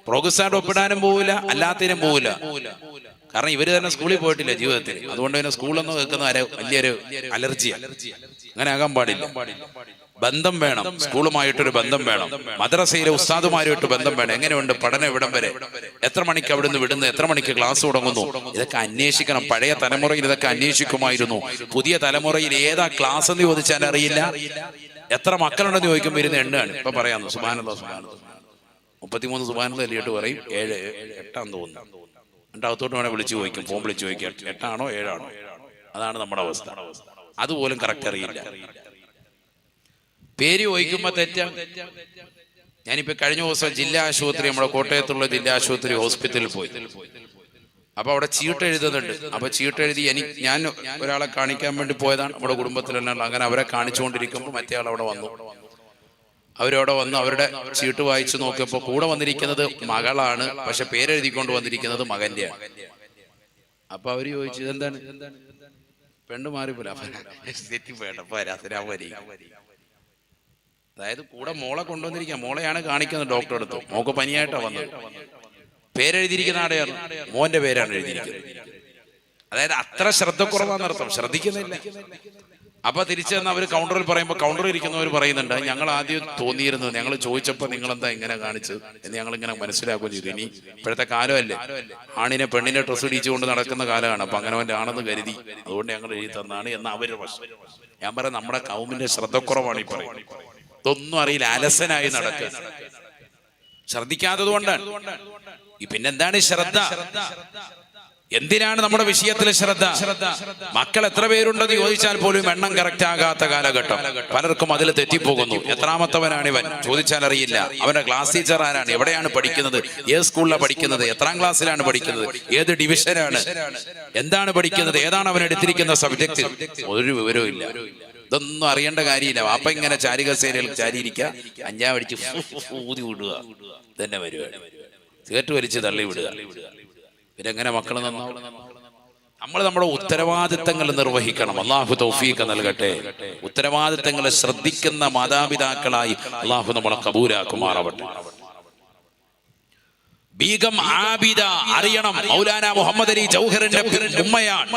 പ്രോഗ്രസ്സായിട്ട് ഒപ്പിടാനും പോവില്ല, അല്ലാത്തതിനും പോവില്ല. കാരണം ഇവര് തന്നെ സ്കൂളിൽ പോയിട്ടില്ല ജീവിതത്തിൽ. അതുകൊണ്ട് തന്നെ സ്കൂളെന്ന് കേൾക്കുന്ന വലിയൊരു അലർജിയാണ്. അങ്ങനെ ആകാൻ പാടില്ല. ബന്ധം വേണം, സ്കൂളുമായിട്ടൊരു ബന്ധം വേണം, മദ്രസയിലെ ഉസ്താദുമാരുമായിട്ട് ബന്ധം വേണം. എങ്ങനെയുണ്ട് പഠനം, ഇവിടം വരെ, എത്ര മണിക്ക് അവിടെ നിന്ന് വിടുന്നു, എത്ര മണിക്ക് ക്ലാസ് തുടങ്ങുന്നു, ഇതൊക്കെ അന്വേഷിക്കണം. പഴയ തലമുറയിൽ ഇതൊക്കെ അന്വേഷിക്കുമായിരുന്നു. പുതിയ തലമുറയിൽ ഏതാ ക്ലാസ് എന്ന് ചോദിച്ചാൽ അറിയില്ല. എത്ര മക്കളുണ്ടെന്ന് ചോദിക്കുമ്പോൾ ഇരുന്ന് എണ്ണാണ്. ഇപ്പൊ പറയാന്നു സുബ്ഹാനല്ലാഹ്, സുബ്ഹാനല്ലാഹ് 33 സുബ്ഹാനല്ലാഹ് എല്ലിട്ട് പറയും, 7 8 തോന്നുന്നു. അകത്തോട്ട് വേണേൽ വിളിച്ചു ചോദിക്കും, ഫോൺ വിളിച്ചു ചോദിക്കാം, 8 ആണോ 7 ആണോ. അതാണ് നമ്മുടെ അവസ്ഥ. അതുപോലും കറക്റ്റ് അറിയില്ല. പേര് ചോദിക്കുമ്പോ തെറ്റാണ്. ഞാനിപ്പോ കഴിഞ്ഞ ദിവസം ജില്ലാ ആശുപത്രി, നമ്മുടെ കോട്ടയത്തുള്ള ജില്ലാ ആശുപത്രി ഹോസ്പിറ്റലിൽ പോയി. അപ്പൊ അവിടെ ചീട്ട് എഴുതുന്നുണ്ട്. അപ്പൊ ചീട്ട് എഴുതി ഞാൻ ഒരാളെ കാണിക്കാൻ വേണ്ടി പോയതാണ്, നമ്മുടെ കുടുംബത്തിലെല്ലാം. അങ്ങനെ അവരെ കാണിച്ചുകൊണ്ടിരിക്കുമ്പോൾ മറ്റേ ആൾ അവിടെ വന്നു. അവരവിടെ വന്ന് അവരുടെ ചീട്ട് വായിച്ചു നോക്കിയപ്പോ കൂടെ വന്നിരിക്കുന്നത് മകളാണ്, പക്ഷെ പേരെഴുതിക്കൊണ്ട് വന്നിരിക്കുന്നത് മകന്റെയാണ്. അപ്പൊ അവര് ചോദിച്ചു, ഇതെന്താണ്, പെണ്ണ് മാറിപ്പോല. അതായത് കൂടെ മോളെ കൊണ്ടുവന്നിരിക്കുക, മോളെയാണ് കാണിക്കുന്നത് ഡോക്ടറെ അടുത്ത്. മോക്ക് പനിയായിട്ടാ വന്നത്. പേരെഴുതിയിരിക്കുന്ന ആടെയാണ്, മോന്റെ പേരാണ് എഴുതിയിരിക്കുന്നത്. അതായത് അത്ര ശ്രദ്ധക്കുറവാന്നർത്ഥം, ശ്രദ്ധിക്കുന്നില്ല. അപ്പൊ തിരിച്ചു വന്ന് അവർ കൗണ്ടറിൽ പറയുമ്പോൾ കൗണ്ടറിൽ ഇരിക്കുന്നവർ പറയുന്നുണ്ട്, ഞങ്ങൾ ആദ്യം തോന്നിയിരുന്നത്, ഞങ്ങൾ ചോദിച്ചപ്പോൾ നിങ്ങളെന്താ ഇങ്ങനെ കാണിച്ചത് എന്ന് ഞങ്ങൾ ഇങ്ങനെ മനസ്സിലാക്കുകയും ചെയ്തു. ഇനി ഇപ്പോഴത്തെ കാലമല്ലേ, ആണിനെ പെണ്ണിനെ ഡ്രസ്സ് ഇടിച്ചുകൊണ്ട് നടക്കുന്ന കാലമാണ്. അപ്പൊ അങ്ങനെ അവന്റെ ആണെന്ന് കരുതി, അതുകൊണ്ട് ഞങ്ങൾ എഴുതി തന്നാണ് എന്ന് അവര് പക്ഷേ. ഞാൻ പറയാം, നമ്മുടെ കൗമിന്റെ ശ്രദ്ധക്കുറവാണ് ഈ പറയുന്നത്. ഇതൊന്നും അറിയില്ല, അലസനായി നടക്കുക, ശ്രദ്ധിക്കാത്തത് കൊണ്ടാണ്. പിന്നെന്താണ് ശ്രദ്ധ? എന്തിനാണ് നമ്മുടെ വിഷയത്തിൽ ശ്രദ്ധ? മക്കൾ എത്ര പേരുണ്ടെന്ന് ചോദിച്ചാൽ പോലും എണ്ണം കറക്റ്റ് ആകാത്ത കാലഘട്ടം. പലർക്കും അതിൽ തെറ്റിപ്പോകുന്നു. എത്രാമത്തവനാണ് ഇവൻ ചോദിച്ചാൽ അറിയില്ല. അവന്റെ ക്ലാസ് ടീച്ചർ ആരാണ്, എവിടെയാണ് പഠിക്കുന്നത്, ഏത് സ്കൂളിലാണ് പഠിക്കുന്നത്, എത്രാം ക്ലാസ്സിലാണ് പഠിക്കുന്നത്, ഏത് ഡിവിഷനാണ്, എന്താണ് പഠിക്കുന്നത്, ഏതാണ് അവൻ എടുത്തിരിക്കുന്ന സബ്ജക്ട്, ഒരു വിവരവും ഇല്ല. ഇതൊന്നും അറിയേണ്ട കാര്യമില്ല. വാപ്പ ഇങ്ങനെ ചാരികസേനയിൽ ചാരിയിരിക്കുക, അഞ്ചാവടിച്ച് ഊതി വിടുക, ഇതന്നെ പരിപാടി. സിഗരറ്റ് വലിച്ച് തള്ളി വിടുക. പിന്നെ എങ്ങനെ മക്കൾ നന്നാവും? നമ്മൾ നമ്മുടെ ഉത്തരവാദിത്തങ്ങൾ നിർവഹിക്കണം. അള്ളാഹു തൗഫീഖ് നൽകട്ടെ. ഉത്തരവാദിത്തങ്ങളെ ശ്രദ്ധിക്കുന്ന മാതാപിതാക്കളായി അള്ളാഹു നമ്മളെ കബൂലാക്കുമാറാവട്ടെ. ബീഗം ആബിദ അറിയണം, മൗലാന മുഹമ്മദ് അലി ജൗഹറിന്റെ ഉമ്മയാണ്.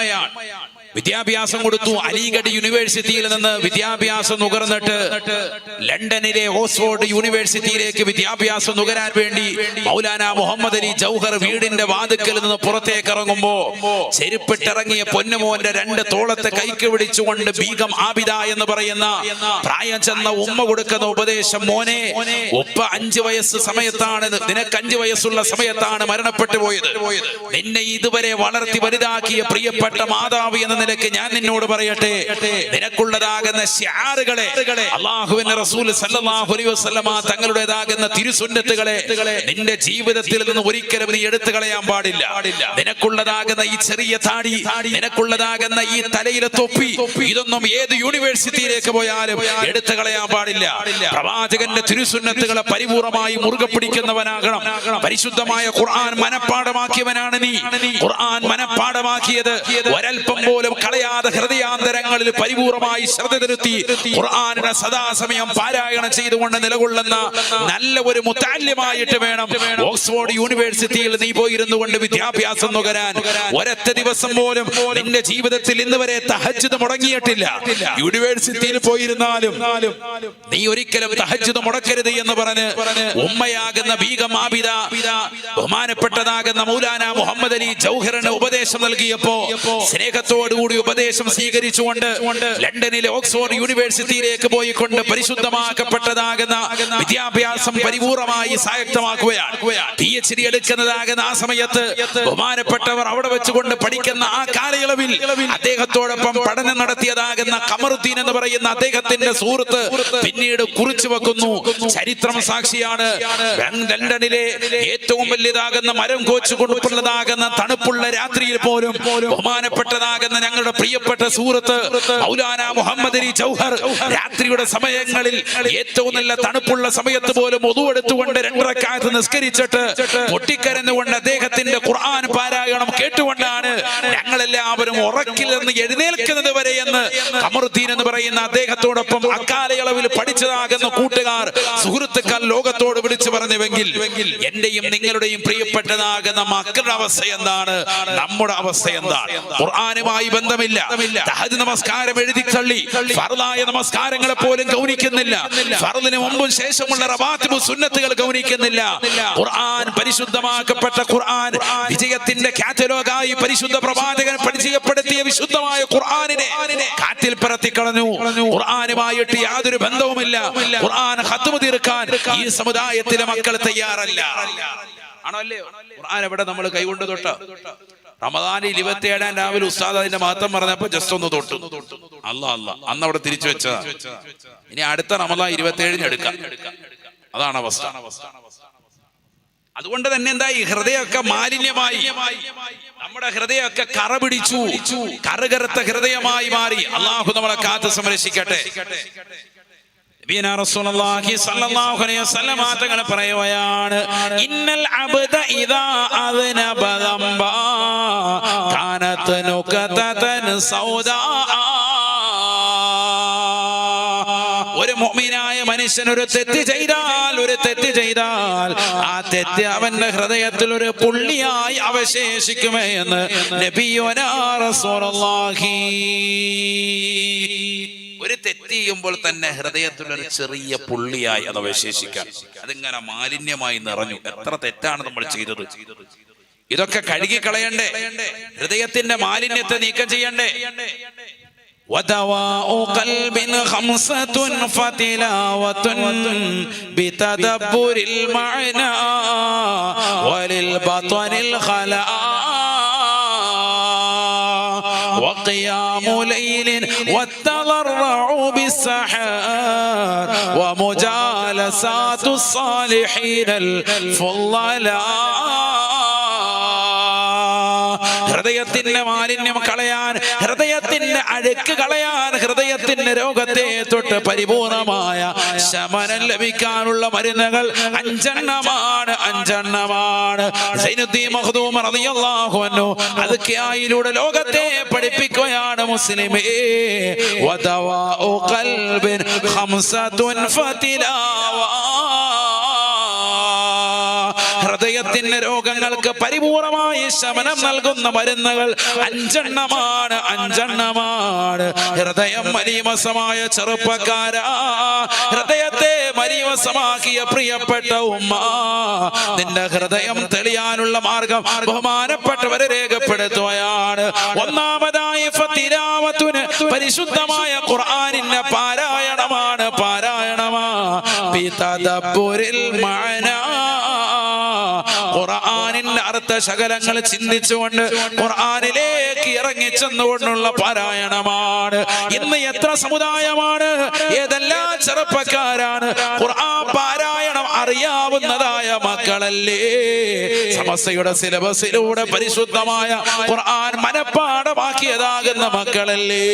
വിദ്യാഭ്യാസം കൊടുത്തു. അലിഗഡ് യൂണിവേഴ്സിറ്റിയിൽ നിന്ന് വിദ്യാഭ്യാസം നുകർന്നിട്ട് ലണ്ടനിലെ ഓക്സ്ഫോർഡ് യൂണിവേഴ്സിറ്റിയിലേക്ക് വിദ്യാഭ്യാസം നുകരാൻ വേണ്ടി മൗലാന മുഹമ്മദ് അലി ജൗഹർ വീടിന്റെ വാതിക്കൽ നിന്ന് പുറത്തേക്ക് ഇറങ്ങുമ്പോ ചെരുപ്പിട്ടിറങ്ങിയ പൊന്നുമോന്റെ 2 തോളത്തെ കൈക്ക് പിടിച്ചുകൊണ്ട് ബീഗം ആബിദ എന്ന് പറയുന്ന പ്രായം ചെന്ന ഉമ്മ കൊടുക്കുന്ന ഉപദേശം, മോനെ ഉപ്പ 5 വയസ്സ് സമയത്താണ്, നിനക്ക് 5 വയസ്സുള്ള സമയത്താണ് മരണപ്പെട്ടു പോയത്. നിന്നെ ഇതുവരെ വളർത്തി വലുതാക്കിയ പ്രിയപ്പെട്ട മാതാവ് എന്ന നിലയ്ക്ക് ഞാൻ നിന്നോട് പറയട്ടെ, നിനക്കുള്ളതാകുന്ന ശിആറുകളെ, അല്ലാഹുവിന്റെ റസൂൽ സല്ലല്ലാഹു അലൈഹി വസല്ലമ തങ്ങളുടേതാകുന്ന തിരുസുന്നത്തുകളെ നിന്റെ ജീവിതത്തിൽ നിന്ന് ഒരിക്കലും നീ എടുത്തു കളയാൻ പാടില്ല. നിനക്കുള്ളതാകുന്ന ഈ ചെറിയ താടി, നിനക്കുള്ളതാകുന്ന ഈ തലയിലെ തൊപ്പി, ഇതൊന്നും ഏത് യൂണിവേഴ്സിറ്റിയിലേക്ക് പോയാലും എടുത്തു കളയാൻ പാടില്ല. പ്രവാചകന്റെ തിരുസുന്നത്തുകളെ പരിപൂർണമായി മുറുകെ പിടിക്കുന്നവനാകണം. പരിശുദ്ധമായ ഖുർആൻ മനഃപ്പാഠമാക്കിയവനാണ് നീ. ഖുർആൻ മനഃപ്പാഠമാക്കിയത് ഒരൽപ്പം പോലും കളയാതെ ഹൃദയാന്തരങ്ങളിൽ പരിപൂർണമായി ശ്രദ്ധ തിരുത്തി ഖുർആനിനെ സദാസമയം പാരായണം ചെയ്തുകൊണ്ട് നിലകൊള്ളുന്ന നല്ല ഒരു മുതഅല്ലിമായിട്ട് വേണം ഓക്സ്ഫോർഡ് യൂണിവേഴ്സിറ്റിയിൽ നീ പോയിരുന്നു കൊണ്ട് വിദ്യാഭ്യാസം നുകരാൻ. ഒരൊറ്റ ദിവസം പോലും നിന്റെ ജീവിതത്തിൽ ഇന്ന് വരെ തഹജ്ജുദ് മുടങ്ങിയിട്ടില്ല. യൂണിവേഴ്സിറ്റിയിൽ പോയിരുന്നാലും നീ ഒരിക്കലും തഹജ്ജുദ് മുടക്കരുത് എന്ന് പറഞ്ഞ് ഉമ്മയാകുന്ന ബീഗം ആബിദ ബഹുമാനപ്പെട്ടതാകുന്ന മൗലാന മുഹമ്മദ് അലി ജൗഹറിന് ഉപദേശം നൽകിയപ്പോ സ്നേഹത്തോടുകൂടി ഉപദേശം സ്വീകരിച്ചുകൊണ്ട് ലണ്ടനിലെ ഓക്സ്ഫോർഡ് യൂണിവേഴ്സിറ്റിയിലേക്ക് പോയിക്കൊണ്ട് പരിശുദ്ധമാക്കപ്പെട്ടതാകുന്ന വിദ്യാഭ്യാസം പരിപൂർണമായി സ്വായത്തമാക്കുകയാണ്. PhD എടുക്കുന്നതാകുന്ന ആ സമയത്ത് ബഹുമാനപ്പെട്ടവർ അവിടെ വെച്ചുകൊണ്ട് പഠിക്കുന്ന ആ കാലയളവിൽ അദ്ദേഹത്തോടൊപ്പം പഠനം നടത്തിയതാകുന്ന ഖമറുദ്ദീൻ എന്ന് പറയുന്ന അദ്ദേഹത്തിന്റെ സുഹൃത്ത് പിന്നീട് കുറിച്ചു വെക്കുന്നു. ചരിത്രം സാക്ഷിയാണ്. ലണ്ടനിലെ ഏറ്റവും വലിയതാകുന്ന മരം കോച്ചു കൊടുപ്പുള്ളതാകുന്ന തണുപ്പുള്ള രാത്രിയിൽ പോലും ബഹുമാനപ്പെട്ടതാകുന്ന ഞങ്ങളുടെ പ്രിയപ്പെട്ട സുഹൃത്ത് മൗലാന മുഹമ്മദ് അലി ജൗഹർ രാത്രിയുടെ സമയങ്ങളിൽ ഏറ്റവും നല്ല തണുപ്പുള്ള സമയത്ത് പോലും ഒതു എടുത്തുകൊണ്ട് 2 റക്അത്ത് നിസ്കരിച്ചിട്ട് പൊട്ടിക്കരഞ്ഞുകൊണ്ട് അദ്ദേഹത്തിന്റെ ഖുർആൻ പാരായണം കേട്ടുകൊണ്ടാണ് ഞങ്ങളെല്ലാവരും ഉറക്കിൽ നിന്ന് എഴുന്നേൽക്കുന്നത് വരെ എന്ന് ഖമറുദ്ദീൻ എന്ന് പറയുന്ന അദ്ദേഹത്തോടൊപ്പം അക്കാലയളവിൽ പഠിച്ചതാകുന്ന കൂട്ടുകാർ, സുഹൃത്തുക്കൾ ലോകത്തോട് വിളിച്ചു പറഞ്ഞുവെങ്കിൽ എന്റെയും നിങ്ങളുടെയും പ്രിയപ്പെട്ടതാകുന്ന മക്കളുടെ അവസ്ഥ എന്താണ്, നമ്മുടെ അവസ്ഥ എന്താണ്? ഖുർആനുമായി ബന്ധമില്ല. തഹജ്ജുദ് നമസ്കാരം എഴുതി തള്ളി. ഫർളായ നമസ്കാരങ്ങളെ പോലും ഗൗനിക്കുന്നില്ല. ഫർളിന് മുമ്പും ശേഷമുള്ള റവാത്തിബ് സുന്നത്തുകൾ ഗൗനിക്കുന്നില്ല. ഖുർആൻ പരിശുദ്ധമാക്കപ്പെട്ട ഖുർആൻ വിജയത്തിന്റെ കാറ്റലോഗായി പരിശുദ്ധ പ്രവാചകൻ പരിചയപ്പെടുത്തിയ വിശുദ്ധമായ ഖുർആനിനെ കാറ്റിൽ പറത്തി കളഞ്ഞു. ഖുർആനുമായിട്ട് യാതൊരു ബന്ധവുമില്ല. ഖുർആൻ ഖത്മ് തീർക്കാൻ ഈ സമുദായത്തിലെ മക്കൾ തയ്യാറല്ല. ആണോ അല്ലയോ? ഖുർആൻ എവിടെ നമ്മൾ കൈകൊണ്ട് തൊട്ട? റമദാൻ 27 രാവിലെ ഉസ്താദ് അതിന്റെ മഹത്വം പറഞ്ഞപ്പോ ജസ്റ്റ് ഒന്ന് തൊട്ടു. അല്ലാ അന്ന് അവിടെ തിരിച്ചു വെച്ചതാ. ഇനി അടുത്ത റമദാൻ 27 എടുക്കാം. അതാണ് അവസ്ഥ. അതുകൊണ്ട് തന്നെ എന്താ, ഈ ഹൃദയമൊക്കെ മാലിന്യമായി, നമ്മുടെ ഹൃദയമൊക്കെ കറ പിടിച്ചു, കറുകറുത്ത ഹൃദയമായി മാറി. അള്ളാഹു നമ്മളെ കാത്ത് സംരക്ഷിക്കട്ടെ. റസൂലുള്ളാഹി സ്വല്ലല്ലാഹു അലൈഹി വസല്ലം തങ്ങൾ പറയുകയാണ്, ഇന്നൽ അബ്ദ ഇദാ അദ്നബ ദംബ കാനത് നുക്തതൻ സൗദാ. ഒരു മുഅ്മിനായ മനുഷ്യൻ ഒരു തെറ്റ് ചെയ്താൽ ആ തെറ്റ് അവന്റെ ഹൃദയത്തിൽ ഒരു പുള്ളിയായി അവശേഷിക്കുമേ എന്ന് നബിയുനാ റസൂലുള്ളാഹി. ഒരു തെറ്റ് ചെയ്യുമ്പോൾ തന്നെ ഹൃദയത്തിലൊരു ചെറിയ പുള്ളിയായി അത് അവശേഷിക്കാം. അതിങ്ങനെ മാലിന്യമായി നിറഞ്ഞു. എത്ര തെറ്റാണ് നമ്മൾ ചെയ്തത്. ഇതൊക്കെ കഴുകിക്കളയണ്ടേ? ഹൃദയത്തിന്റെ മാലിന്യത്തെ നീക്കം ചെയ്യണ്ടേ? ودواء قلب 5 فتلاوة بتدبر المعنى وللبطن الخلاء وقيام ليل والتضرع بالسحر ومجالسات الصالحين الفضلاء. ഹൃദയത്തിന്റെ മാലിന്യം കളയാൻ, ഹൃദയത്തിന്റെ അഴുക്ക് കളയാൻ, ഹൃദയത്തിന്റെ രോഗത്തെ തൊട്ട് പരിപൂർണമായ ശമനം ലഭിക്കാനുള്ള മരുന്നുകൾ 5 എണ്ണമാണ്. സൈനുദ്ദീൻ മഖ്ദൂം റളിയല്ലാഹു അൻഹു അദ്കിയായിലൂടെ ലോകത്തെ പഠിപ്പിക്കുകയാണ് മുസ്ലിമേ. വദവാഉ ഖൽബിൻ 5 ഫതിലാവ. ഹൃദയ ഹൃദയത്തിന്റെ രോഗങ്ങൾക്ക് പരിപൂർണമായി ശമനം നൽകുന്ന മരുന്നുകൾ അഞ്ചെണ്ണമാണ്. ഹൃദയം മലീമസമായ ചെറുപ്പക്കാരാ, ഹൃദയത്തെ മലീമസമാക്കിയ പ്രിയപ്പെട്ട ഉമ്മ, നിന്റെ ഹൃദയം തെളിയാനുള്ള മാർഗം ബഹുമാനപ്പെട്ടവരെ രേഖപ്പെടുത്തുകയാണ്. ഒന്നാമതായി ഫതിലാവത്തുന്, പരിശുദ്ധമായ ഖുർആനിന്റെ പാരായണമാണ്. ബിതദബ്ബുരിൽ മഅനാ, ഖുർആനിന്റെ അർത്ഥശകലങ്ങൾ ചിന്തിച്ചുകൊണ്ട് ഖുർആനിലേക്ക് ഇറങ്ങിച്ചെന്നുകൊണ്ടുള്ള പാരായണമാണ്. ഇന്ന് എത്ര സമുദായമാണ്, ഏതെല്ലാം ചെറുപ്പക്കാരാണ് ഖുർആൻ പാരായണം അറിയാവുന്നതായ മക്കളല്ലേ? സമസ്തയുടെ സിലബസിലൂടെ പരിശുദ്ധമായ ഖുർആൻ മനഃപ്പാഠമാക്കിയതാകുന്ന മക്കളല്ലേ?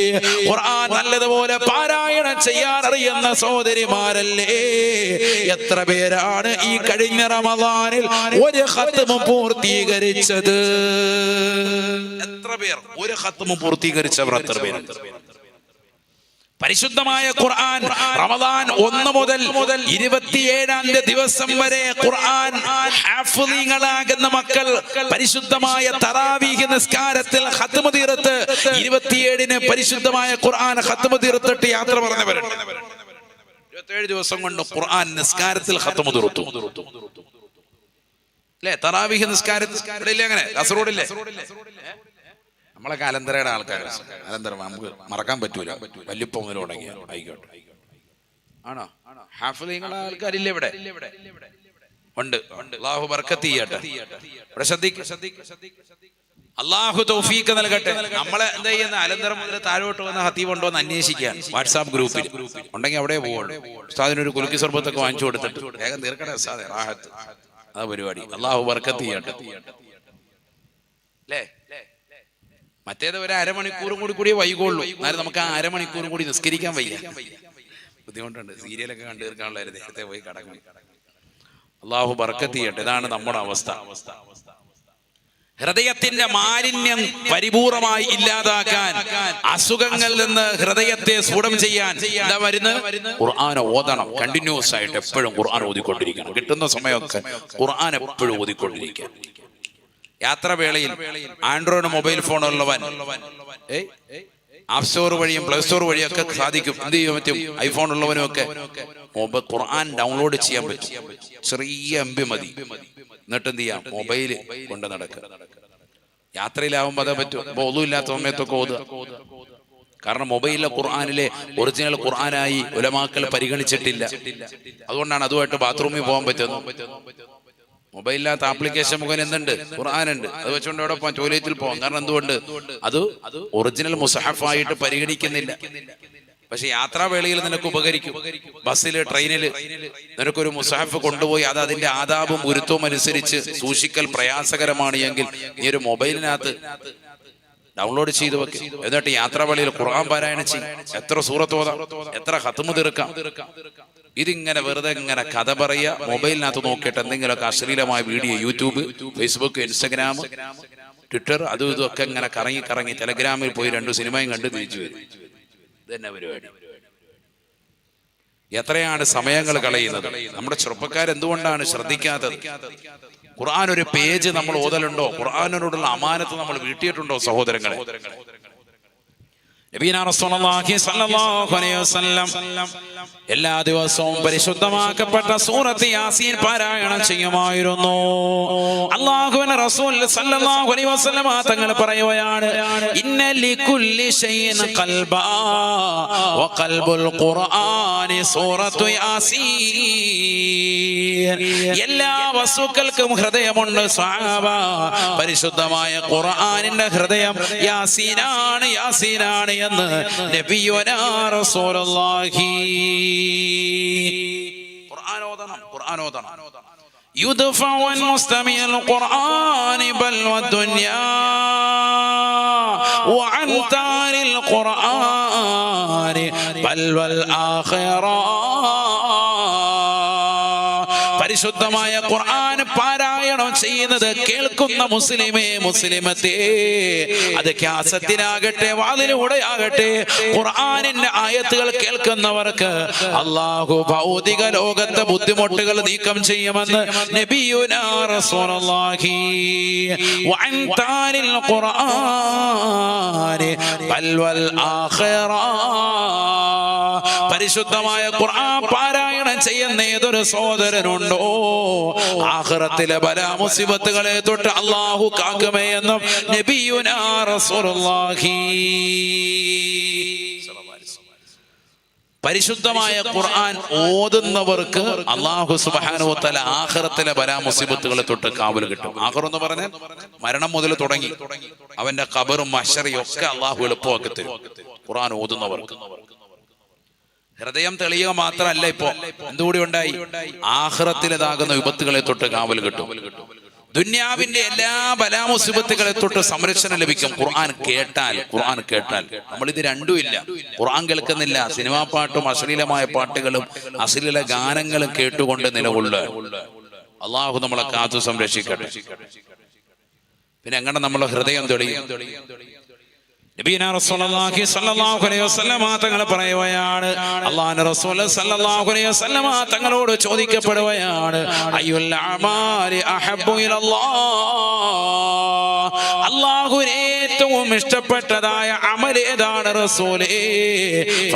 ഖുർആൻ നല്ലതുപോലെ പാരായണം ചെയ്യാൻ അറിയുന്ന സഹോദരിമാരല്ലേ? എത്ര പേരാണ് ഈ കഴിഞ്ഞ റമദാനിൽ ഒരു ഖത്മ് പൂർത്തീകരിച്ചത്? എത്ര പേർ ഒരു ഖത്മ് പൂർത്തീകരിച്ചവർ? എത്ര പേർ? പരിശുദ്ധമായ ഖുർആൻ റമദാൻ 1 മുതൽ 27 ദിവസം വരെ ഖുർആൻ ഹാഫിളീങ്ങളാകുന്ന മക്കൾ പരിശുദ്ധമായ തറാവീഹ് നിസ്കാരത്തിൽ ഖത്മ് തീർത്ത് 27 പരിശുദ്ധമായ ഖുർആൻ ഖത്മ് തീർത്തിട്ട് യാത്ര പറഞ്ഞവരുണ്ട്. 27 ദിവസം കൊണ്ട് ഖുർആൻ നിസ്കാരത്തിൽ ഖത്മ് തീർത്തു അല്ലേ? തറാവീഹ് നിസ്കാരത്തിൽ ഇവിടെ ഇല്ലേ? അങ്ങനെ കാസർഗോഡില്ലേ? നമ്മളെ അലന്തരയുടെ ആൾക്കാർ, അലന്തര നമുക്ക് മറക്കാൻ പറ്റൂല. വല്യപ്പ മുതൽ തുടങ്ങിയ ആയിക്കോട്ടെ. ആണോ? ഹാഫിളീങ്ങളെ ആൾക്കാരില്ലേ ഇവിടെ? ഉണ്ട്. അല്ലാഹു ബർക്കത്ത് ചെയ്യട്ടെ. ഇവിടെ അല്ലാഹു തൗഫീഖ് നൽകട്ടെ. നമ്മളെ എന്താ ചെയ്യുന്ന, അലന്തര മുതൽ താഴോട്ട് വന്ന ഹത്തീബ് ഉണ്ടോ എന്ന് അന്വേഷിക്കാൻ വാട്സാപ്പ് ഗ്രൂപ്പിൽ ഉണ്ടെങ്കിൽ അവിടെ പോകുള്ളൂ. ഉസ്താദിനൊരു കുലുക്കി സർബത്തൊക്കെ വാങ്ങിച്ചു കൊടുത്തിട്ട് വേഗം തീർക്കട്ടെ ഉസ്താദേ, റാഹത്ത്. അതാ പരിപാടി. അല്ലാഹു ബർക്കത്ത് ചെയ്യട്ടെ അല്ലേ? മറ്റേത് ഒരു അരമണിക്കൂറും കൂടി വൈകുള്ളൂ. എന്നാലും നമുക്ക് ആ അരമണിക്കൂറും കൂടി നിസ്കരിക്കാൻ വയ്യ, ബുദ്ധിമുട്ടുണ്ട്. സീരിയലൊക്കെ കണ്ടു തീർക്കാനുള്ള നേരത്തെ പോയി കടക്കണം. അല്ലാഹു ബർക്കത്ത് ചെയ്യട്ടെ. ഇതാണ് നമ്മുടെ അവസ്ഥ. ഹൃദയത്തിന്റെ മാലിന്യം പരിപൂർണമായി ഇല്ലാതാക്കാൻ, അസുഖങ്ങളിൽ നിന്ന് ഹൃദയത്തെ സ്ഫുടം ചെയ്യാൻ എന്താ വരുന്നത്? ഖുർആൻ ഓതണം. കണ്ടിന്യൂസ് ആയിട്ട് എപ്പോഴും ഖുർആൻ ഓതിക്കൊണ്ടിരിക്കണം. കിട്ടുന്ന സമയമൊക്കെ ഖുർആൻ എപ്പോഴും ഓതിക്കൊണ്ടിരിക്കാൻ. യാത്രവേളയിൽ ആൻഡ്രോയിഡ് മൊബൈൽ ഫോൺ ഉള്ളവൻ ആപ്പ് സ്റ്റോർ വഴിയും പ്ലേ സ്റ്റോർ വഴിയും ഒക്കെ സാധിക്കും. എന്ത് ചെയ്യാൻ പറ്റും? ഐഫോൺ ഉള്ളവനും ഒക്കെ ഖുർആൻ ഡൗൺലോഡ് ചെയ്യാൻ പറ്റും. ചെറിയ MB മതി. എന്നിട്ട് എന്ത് ചെയ്യാം? മൊബൈല് കൊണ്ട് നടക്കുക. യാത്രയിലാവുമ്പോ അതേ പറ്റും. അപ്പൊ ഒന്നുമില്ലാത്ത സമയത്തൊക്കെ ഓതുക. കാരണം മൊബൈലിലെ ഖുർആനിലെ ഒറിജിനൽ ഖുർആനായി ഉലമാക്കൾ പരിഗണിച്ചിട്ടില്ല. അതുകൊണ്ടാണ് അതുമായിട്ട് ബാത്റൂമിൽ പോകാൻ പറ്റുന്നത്. മൊബൈലിനകത്ത് ആപ്ലിക്കേഷൻ മുഖേന എന്തുണ്ട്? ഖുർആനുണ്ട്. അത് വെച്ചുകൊണ്ട് അവിടെ പോകാം, ടോയ്ലറ്റിൽ പോകാം. കാരണം എന്തുകൊണ്ട്? അത് ഒറിജിനൽ മുസഹഫായിട്ട് പരിഗണിക്കുന്നില്ല. പക്ഷെ യാത്രാവേളയിൽ നിനക്ക് ഉപകരിക്കും. ബസ്സില്, ട്രെയിനില് നിനക്കൊരു മുസഹഫ് കൊണ്ടുപോയി അത് അതിന്റെ ആദാബും ഗുരുത്വവും അനുസരിച്ച് സൂക്ഷിക്കൽ പ്രയാസകരമാണ് എങ്കിൽ നീ ഒരു മൊബൈലിനകത്ത് ഡൗൺലോഡ് ചെയ്ത് വെക്ക്. എന്നിട്ട് യാത്രാവേളയിൽ ഖുർആൻ പാരായണം ചെയ്യും. എത്ര സൂറത്ത് ഓതാം, എത്ര ഖത്മ് തീർക്കാം. ഇതിങ്ങനെ വെറുതെ ഇങ്ങനെ കഥ പറയുക, മൊബൈലിനകത്ത് നോക്കിയിട്ട് എന്തെങ്കിലുമൊക്കെ അശ്ലീലമായ video, YouTube, Facebook, Instagram, Twitter, അതും ഇതൊക്കെ ഇങ്ങനെ കറങ്ങി ടെലഗ്രാമിൽ പോയി 2 സിനിമയും കണ്ട് തിരിച്ചു വരും. ഇതന്നെ പരിപാടി. എത്രയാണ് സമയങ്ങൾ കളയുന്നത്. നമ്മുടെ ചെറുപ്പക്കാരെന്തുകൊണ്ടാണ് ശ്രദ്ധിക്കാത്തത്? ഖുർആൻ ഒരു പേജ് നമ്മൾ ഓതലുണ്ടോ? ഖുർആനോടുള്ള അമാനത്ത് നമ്മൾ വീട്ടിയിട്ടുണ്ടോ സഹോദരങ്ങളെ? നബിയനാ റസൂലുള്ളാഹി സ്വല്ലല്ലാഹു അലൈഹി വസല്ലം എല്ലാ ദിവസവും പരിശുദ്ധമാക്കപ്പെട്ട സൂറത്ത് യാസീൻ പാരായണം ചെയ്യുമായിരുന്നു. അല്ലാഹുവിന്റെ റസൂൽ സ്വല്ലല്ലാഹു അലൈഹി വസല്ലം തങ്ങൾ പറയുകയാണ്, ഇന്ന ലികുല്ലി ഷൈഇൻ ഖൽബാ വ ഖൽബുൽ ഖുർആനി സൂറത്തു യാസീൻ. എല്ലാ വസ്തുക്കൾക്കും ഹൃദയമുണ്ട് സ്വഹാബ. പരിശുദ്ധമായ ഖുർആനിന്റെ ഹൃദയം യാസീനാണ് എന്ന് നബിയുനാ റസൂലുള്ളാഹി. ഖുർആൻ ഓതണം. യുദ്ഫഉ അൻ മുസ്തമിഇൽ ഖുർആനി ബൽവ ദുനിയാ വഅൻ താരിൽ ഖുർആനി ബൽവൽ ആഖിറ. പരിശുദ്ധമായ ഖുർആൻ പാരായണം ചെയ്യുന്നത് കേൾക്കുന്ന മുസ്ലിമേ മുസ്ലിമത്തേ, അത് കാസറ്റിനാകട്ടെ വാതിലൂടെ ആകട്ടെ, ഖുർആനിന്റെ ആയത്തുകൾ കേൾക്കുന്നവർക്ക് അല്ലാഹു ഭൗതിക ലോകത്തെ ബുദ്ധിമുട്ടുകൾ നീക്കം ചെയ്യുമെന്ന് നബിയുനാ റസൂലുള്ളാഹി വഅൻതാനിൽ ഖുർആനി ബൽ വൽ ആഖിറ. പരിശുദ്ധമായ ഖുർആൻ പാരായണം ചെയ്യുന്ന ഏതൊരു സഹോദരനുണ്ടോ ആഖിറത്തിലെ ബലാ മുസീബത്തുകളെ തൊട്ട് അല്ലാഹു കാക്കുമേ എന്നും നബിയുനാ റസൂലുള്ളാഹി. പരിശുദ്ധമായ ഖുർആൻ ഓതുന്നവർക്ക് അല്ലാഹു സുബ്ഹാനഹു വ തആല ആഖിറത്തിലെ ബലാ മുസീബത്തുകളെ തൊട്ട് കാവൽ കിട്ടും. ആഖിറ എന്ന് പറഞ്ഞാൽ മരണം മുതൽ തുടങ്ങി അവന്റെ ഖബറും മഹ്ശറും ഒക്കെ അല്ലാഹു എളുപ്പമാക്കി തരും ഖുർആൻ ഓതുന്നവർക്ക്. ഹൃദയം തെളിയുക മാത്രമല്ല, ഇപ്പോ എന്തുകൂടി ഉണ്ടായി, ആഖിറത്തിലേതാകുന്ന വിപത്തുകളെ തൊട്ട് കാവൽ കിട്ടും. ദുന്യാവിന്റെ എല്ലാ ബലാമുസിബത്തുകളെ തൊട്ട് സംരക്ഷണം ലഭിക്കും ഖുർആൻ കേട്ടാൽ. ഖുർആൻ കേട്ടാൽ നമ്മളിത് രണ്ടും ഇല്ല, ഖുർആൻ കേൾക്കുന്നില്ല, സിനിമാ പാട്ടും അശ്ലീലമായ പാട്ടുകളും അശ്ലീല ഗാനങ്ങളും കേട്ടുകൊണ്ട് നിലകൊള്ളുക. അള്ളാഹു നമ്മളെ കാത്തു സംരക്ഷിക്കട്ടെ. പിന്നെ എങ്ങനെ നമ്മളെ ഹൃദയം തെളിയും? നബിയുനാ റസൂലുള്ളാഹി സ്വല്ലല്ലാഹു അലൈഹി വസല്ലം തങ്ങൾ പറയുകയാണ്, അല്ലാഹുവിന്റെ റസൂൽ സ്വല്ലല്ലാഹു അലൈഹി വസല്ലം തങ്ങളോട് ചോദിക്കപ്പെടുകയാണ്, അയ്യുൽ അമാലി അഹബ്ബു ഇലല്ലാഹ്, അല്ലാഹുവിന് ഏറ്റവും ഇഷ്ടപ്പെട്ടതായ അമൽ ഏതാണ് റസൂലേ?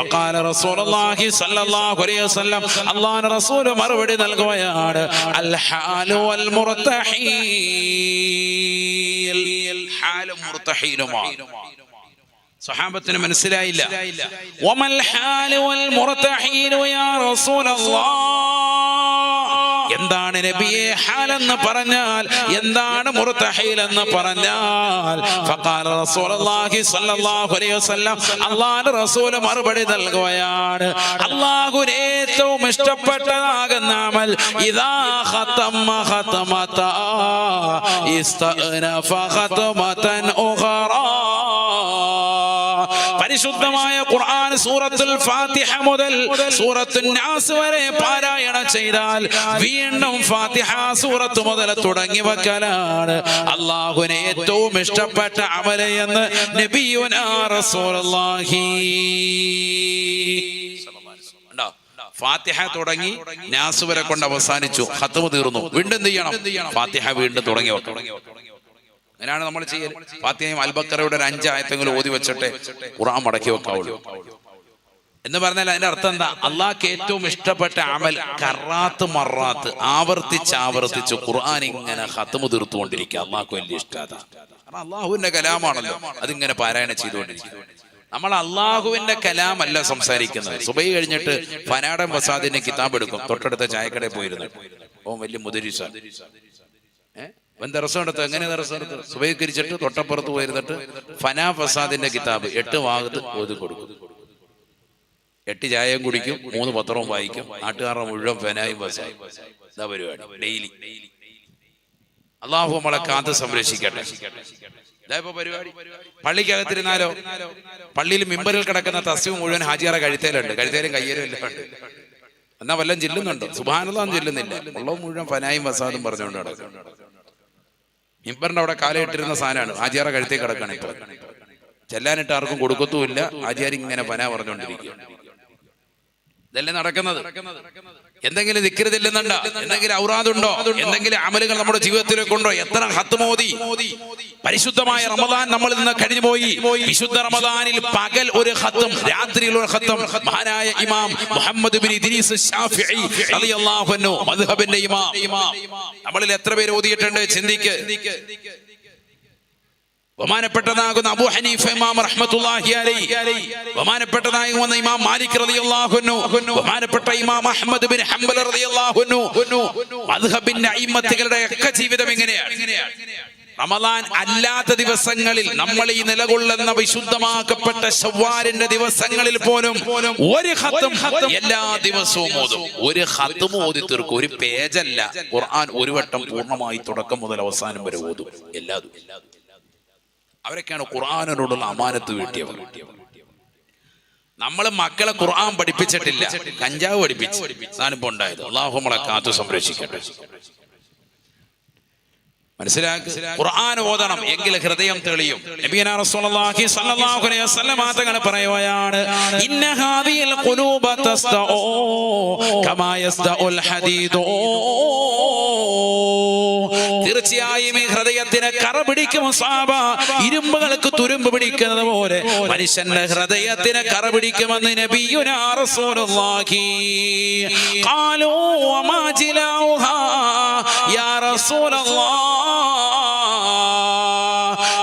ഫഖാല റസൂലുള്ളാഹി സ്വല്ലല്ലാഹു അലൈഹി വസല്ലം, അല്ലാഹുവിന്റെ റസൂൽ മറുപടി നൽകുകയാണ്, അൽ ഹാലു വൽ മുർതഹീൽ. ഹാലും മുർതഹീലുമാണ്. സ്വഹാബത്തിന് മനസ്സിലായില്ല. വമൽ ഹാലു വൽ മുർതഹീലു യാ റസൂലല്ലാഹ്, എന്താണ് നബിയെ ഹാൽ എന്ന് പറഞ്ഞാൽ, എന്താണ് മുർതഹീൽ എന്ന് പറഞ്ഞാൽ? ഫഖാല റസൂലുള്ളാഹി സ്വല്ലല്ലാഹു അലൈഹി വസല്ലം, അല്ലാഹുവിന്റെ റസൂൽ മറുപടി നൽകുകയാണ്, അല്ലാഹുവിന് ഏറ്റവും ഇഷ്ടപ്പെട്ടതാകുന്ന അമൽ ഇദാ ഖതമ ഖതമത ഇസ്തഅനഫ ഖതമതൻ ഉഖറാ. പരിശുദ്ധമായ ഖുർആൻ സൂറത്തുൽ ഫാത്തിഹ മുതൽ സൂറത്തുൻ നാസ് വരെ പാരായണം ചെയ്താൽ വീണ്ടും ഫാത്തിഹ സൂറത്ത് മുതൽ തുടങ്ങി വെക്കലാണ് അല്ലാഹുവിന് ഏറ്റവും ഇഷ്ടപ്പെട്ട അമൽ എന്ന് നബിയുനാ റസൂലുള്ളാഹി. ഫാത്തിഹ തുടങ്ങി നാസ് വരെ കൊണ്ട് അവസാനിച്ചു, ഖത്മ് തീർന്നു, വീണ്ടും എന്ത് ചെയ്യണം? ഫാത്തിഹ വീണ്ടും തുടങ്ങി വെക്കണം. അങ്ങനെയാണ് നമ്മൾ ചെയ്യൽ. ഫാത്തിഹയും അൽബക്കറയുടെ ഒരു 5 ആയത്തെങ്കിലും ഓതി വെച്ചിട്ട് ഖുർആൻ മടക്കി വെക്കാവുള്ളൂ എന്ന് പറഞ്ഞാൽ അതിന്റെ അർത്ഥം എന്താ? അള്ളാഹ്ക്ക് ഏറ്റവും ഇഷ്ടപ്പെട്ട അമൽ കറാത്ത് മറാത്ത് ആവർത്തിച്ച് ഖുർആൻ ഇങ്ങനെ ഖത്മ് തീർത്തുകൊണ്ടിരിക്കുക. അള്ളാഹ്ക്ക് വലിയ ഇഷ്ടമാണ്. കാരണം അള്ളാഹുവിന്റെ കലാമാണല്ലോ, അതിങ്ങനെ പാരായണം ചെയ്തുകൊണ്ടിരിക്കുക. നമ്മൾ അള്ളാഹുവിന്റെ കലാമല്ല സംസാരിക്കുന്നത്. സുബഹി കഴിഞ്ഞിട്ട് ഫനാടൻ ഫസാദിന്റെ കിതാബ് എടുക്കും, തൊട്ടടുത്ത ചായക്കടയിൽ പോയിരുന്നു. ഓ വലിയ മുദരിസാണ്, ദർസെടുത്ത് എങ്ങനെ ദർസെടുത്ത് സുബഹികരിച്ചിട്ട് തൊട്ടപ്പുറത്ത് പോയിരുന്നിട്ട് ഫനാ ഫസാദിന്റെ കിതാബ് 8 ഭാഗത്ത് ഓതി കൊടുക്കും. 8 ചായയും കുടിക്കും, 3 പത്രവും വായിക്കും, നാട്ടുകാരുടെ മുഴുവൻ ഫനായും ഫസായും. ഇതാ പരിപാടി ഡെയിലി. അള്ളാഹു നമ്മളെ കാത്ത് സംരക്ഷിക്കട്ടെ. ഇതായിപ്പോ പരിപാടി. പള്ളിക്കകത്തിരുന്നാലോ, പള്ളിയിൽ മിമ്പറിൽ കിടക്കുന്ന തസ്ബീഹ് മുഴുവൻ ഹാജിയാറ കഴുത്തേലുണ്ട്, കഴുത്തേലും കയ്യേലും എല്ലാം ഉണ്ട്. എന്നാ വല്ലതും ചെല്ലുന്നുണ്ടോ? സുബ്ഹാനല്ലാഹ് ചെല്ലുന്നില്ല, ഉള്ളത് മുഴുവൻ ഫനായും ഫസാദും പറഞ്ഞുകൊണ്ട് നടക്കും. മിമ്പറിന്റെ അവിടെ കാലയിട്ടിരുന്ന സാധനമാണ്, ആചാര കഴുത്തേക്ക് കിടക്കാണ്. ഇപ്പൊ ചെല്ലാനിട്ട് ആർക്കും കൊടുക്കത്തുമില്ല, ആചാരി ഇങ്ങനെ പന പറഞ്ഞുകൊണ്ടിരിക്കുക. ഇതല്ലേ നടക്കുന്നത്? എന്തെങ്കിലും ദിക്റ് ചെല്ലുന്നുണ്ടോ? എന്തെങ്കിലും ഔറാദുണ്ടോ? എന്തെങ്കിലും അമലുകൾ നമ്മുടെ ജീവിതത്തിലേക്ക് ഉണ്ടോ? എത്ര ഖത്മോദി? പരിശുദ്ധമായ റമദാൻ നമ്മൾ ഇന്ന് കഴിഞ്ഞു പോയി. വിശുദ്ധ റമദാനിൽ പകൽ ഒരു ഖത്ം, രാത്രിയിൽ ഒരു ഖത്ം. മഹാനായ ഇമാം മുഹമ്മദ് ബിൻ ഇദ്രീസ് ശാഫിഈ റളിയല്ലാഹു അൻഹു മദ്ഹബിന്റെ ഇമാം, നമ്മളിൽ എത്ര പേര് ഓതിയിട്ടുണ്ട് ചിന്തിക്ക്. ബഹുമാനപ്പെട്ടതാകുന്ന അബൂ ഹനീഫ ഇമാം റഹ്മത്തുള്ളാഹി അലൈഹി, ബഹുമാനപ്പെട്ടതാകുന്ന ഇമാം മാലിക് റളിയല്ലാഹു അൻഹു, ബഹുമാനപ്പെട്ട ഇമാം അഹ്മദ് ബിൻ ഹംബൽ റളിയല്ലാഹു അൻഹു, മദ്ഹബിന്റെ അയിമ്മത്തുകളുടെ ഒക്കെ ജീവിതം എങ്ങനെയാണ്? റമദാൻ അല്ലാത്ത ദിവസങ്ങളിൽ നമ്മൾ ഈ നിലകൊള്ളുന്ന വിശുദ്ധമാക്കപ്പെട്ട ശവ്വാലിന്റെ ദിവസങ്ങളിൽ പോലും ഒരു ഖത്ം എല്ലാ ദിവസവും ഓതും. ഒരു ഖത്ം ഓതി തീർക്കും. ഒരു പേജല്ല, ഖുർആൻ ഒരു വട്ടം പൂർണ്ണമായി തുടക്കം മുതൽ അവസാനം വരെ ഓതും. എല്ലാതും. അവരൊക്കെയാണ് ഖുർആനിനോടുള്ള അമാനത്ത് വീട്ടിയവർ. നമ്മൾ മക്കളെ ഖുർആൻ പഠിപ്പിച്ചിട്ടില്ല, കഞ്ചാവ് പഠിപ്പിച്ചു. അതാണിപ്പോ ഉണ്ടായത്. അല്ലാഹു നമ്മളെ കാത്തു സംരക്ഷിക്കട്ടെ. മനസ്സിലാക്കി ഖുർആൻ ഓതണം, എങ്കിൽ ഹൃദയം തെളിയും. നബിയനാ റസൂലുള്ളാഹി സ്വല്ലല്ലാഹു അലൈഹി വസല്ലം തങ്ങൾ പറയുകയാണ്, ഇന്ന ഹാദിൽ ഖുലൂബ തസ്തഉ കമാ യസ്തഉൽ ഹദീദു. തീർച്ചയായും ഈ ഹൃദയത്തിന് കറ പിടിക്കും സ്വഹാബ, ഇരുമ്പുകൾക്ക് തുരുമ്പ് പിടിക്കുന്നത് പോലെ മനുഷ്യന്റെ ഹൃദയത്തിന് കറ പിടിക്കുമെന്ന് നബിയുനാ റസൂലുള്ളാഹി. ഖാലൂ വമാ ജിലാഉഹാ യാ റസൂലല്ലാഹ്.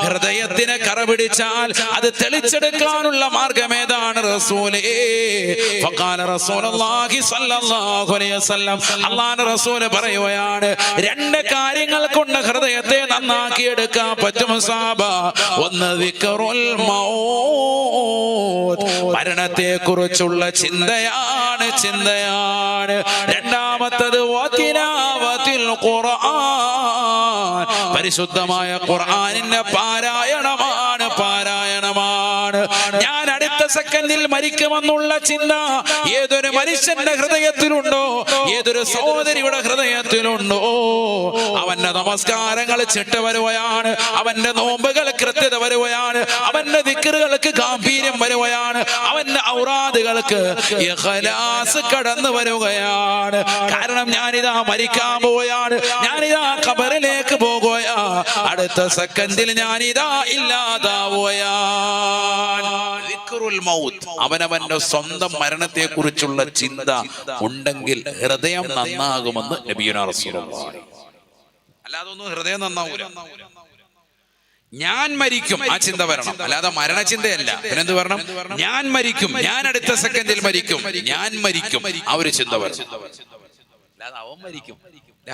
ഹൃദയത്തിന് കറ പിടിച്ചാൽ അത് തെളിച്ചെടുക്കാനുള്ള മാർഗം ഏതാണ് റസൂലേ? ഫഖാല റസൂലുള്ളാഹി സ്വല്ലല്ലാഹു അലൈഹി വസല്ലം, അല്ലാഹുവിന്റെ റസൂൽ പറയുകയാണ്, രണ്ട് കാര്യങ്ങൾ കൊണ്ട് ഹൃദയത്തെ നന്നാക്കി എടുക്കാൻ പറ്റും സഹാബ. ഒന്ന് ദിക്റുൽ മൗത്ത്, മരണത്തെ കുറിച്ചുള്ള ചിന്തയാണ്. രണ്ടാമത്തത് വതിലാവത്തുൽ ഖുർആൻ, പരിശുദ്ധമായ ഖുർആനിന്റെ പാരായണമാണ്. ഞാൻ അടുത്ത സെക്കൻഡിൽ മരിക്കുമെന്നുള്ള ചിന്ത ഏതൊരു മനുഷ്യന്റെ ഹൃദയത്തിലുണ്ടോ, ഏതൊരു സഹോദരിയുടെ ഹൃദയത്തിലുണ്ടോ, അവന്റെ നമസ്കാരങ്ങൾ ചിട്ട വരുകയാണ്, അവന്റെ നോമ്പുകൾ കൃത്യത വരുകയാണ്, അവന്റെ ദിക്റുകൾക്ക് ഗാംഭീര്യം വരുകയാണ്, അവന്റെ ഔറാദുകൾക്ക് ഇഖ്ലാസ് കടന്നു വരുകയാണ്. കാരണം ഞാനിതാ മരിക്കാൻ പോവുകയാണ്, ഞാനിതാ ഖബറിലേക്ക് പോകുകയാ, അടുത്ത സെക്കൻഡിൽ ഞാനിതാ ഇല്ലാതാവുകയാണ്. ദിക്റുൽ മൗത്ത്, അവനവന്റെ സ്വന്തം മരണത്തെ കുറിച്ചുള്ള ചിന്ത ഉണ്ടെങ്കിൽ ഹൃദയം നന്നാകുമെന്ന് നബിയുനാ റസൂലുള്ളാഹി. അല്ലാതെ ഒന്നും ഹൃദയം നന്നാവൂല. ഞാൻ മരിക്കും, ആ ചിന്ത വരണം. അല്ലാതെ മരണചിന്തയല്ല. പിന്നെന്ത് വരണം? ഞാൻ മരിക്കും, ഞാൻ അടുത്ത സെക്കൻഡിൽ മരിക്കും, ഞാൻ മരിക്കും, ആ ഒരു ചിന്ത വരണം. അല്ലാതെ അവൻ മരിക്കും,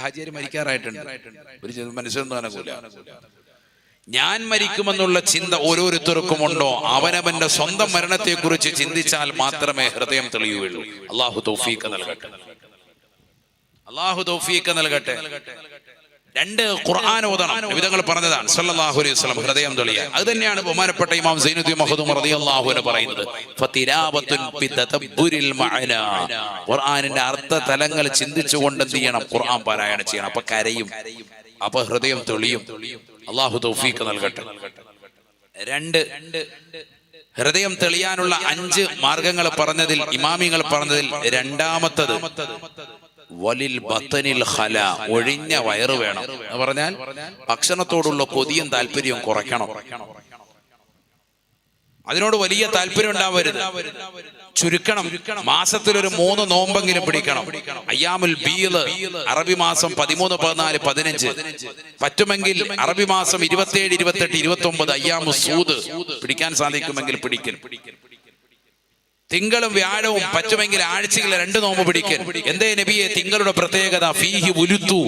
ഹാജിയാര് മരിക്കാറായിട്ടുണ്ട്, ഒരു മനുഷ്യനൊന്നും അനക്കൂല. ഞാൻ മരിക്കുമെന്നുള്ള ചിന്ത ഓരോരുത്തർക്കും ഉണ്ടോ? അവനവന്റെ സ്വന്തം മരണത്തെ കുറിച്ച് ചിന്തിച്ചാൽ മാത്രമേ ഹൃദയം തെളിയുകയുള്ളൂ. അല്ലാഹു തൗഫീഖ് നൽകട്ടെ. രണ്ട്, ഖുർആൻ ഓതണം. നബിതങ്ങൾ പറഞ്ഞതാണ് സല്ലല്ലാഹു അലൈഹി വസല്ലം, ഹൃദയം തെളിയാൻ. അത് തന്നെയാണ് ബഹുമാനപ്പെട്ട ഇമാം സൈനുദ്ദീൻ മഖ്ദൂം റളിയല്ലാഹു അൻഹു പറയുന്നത്, ഫതിലാവത്തുൻ ബിതദബ്ബുരിൽ മഅന. ഖുർആനിന്റെ അർത്ഥ തലങ്ങൾ ചിന്തിച്ചുകൊണ്ട് എന്ത് ചെയ്യണം? ഖുർആൻ പാരായണം ചെയ്യണം. അപ്പൊ കരയും, അപ്പൊ ഹൃദയം തെളിയും. അല്ലാഹു തൗഫീഖ് നൽകട്ടെ. രണ്ട്, ഹൃദയം തെളിയാനുള്ള 5 മാർഗങ്ങൾ പറഞ്ഞതിൽ, ഇമാമിങ്ങൾ പറഞ്ഞതിൽ രണ്ടാമത്തത് വലിൽ ബത്തനിൽ ഖല, ഒഴിഞ്ഞ വയറ് വേണം. എന്ന് പറഞ്ഞാൽ ഭക്ഷണത്തോടുള്ള കൊതിയും താല്പര്യവും കുറയ്ക്കണം. അതിനോട് വലിയ താല്പര്യം ഉണ്ടാവരുത്, ചുരുക്കണം. മാസത്തിലൊരു 3 നോമ്പെങ്കിലും പിടിക്കണം. അയ്യാമുൽ ബീദ്, അറബി മാസം 13, 14, 15. പറ്റുമെങ്കിൽ അറബി മാസം 27, 28, 29 അയ്യാമു സൂദ് പിടിക്കാൻ സാധിക്കുമെങ്കിൽ പിടിക്കൽ. തിങ്കളും വ്യാഴവും പറ്റുമെങ്കിൽ ആഴ്ചയിൽ 2 നോമ്പ് പിടിക്കൽ. എന്തേ നബിയെ തിങ്കളുടെ പ്രത്യേകത? ഫീഹി ഉലുത്തു,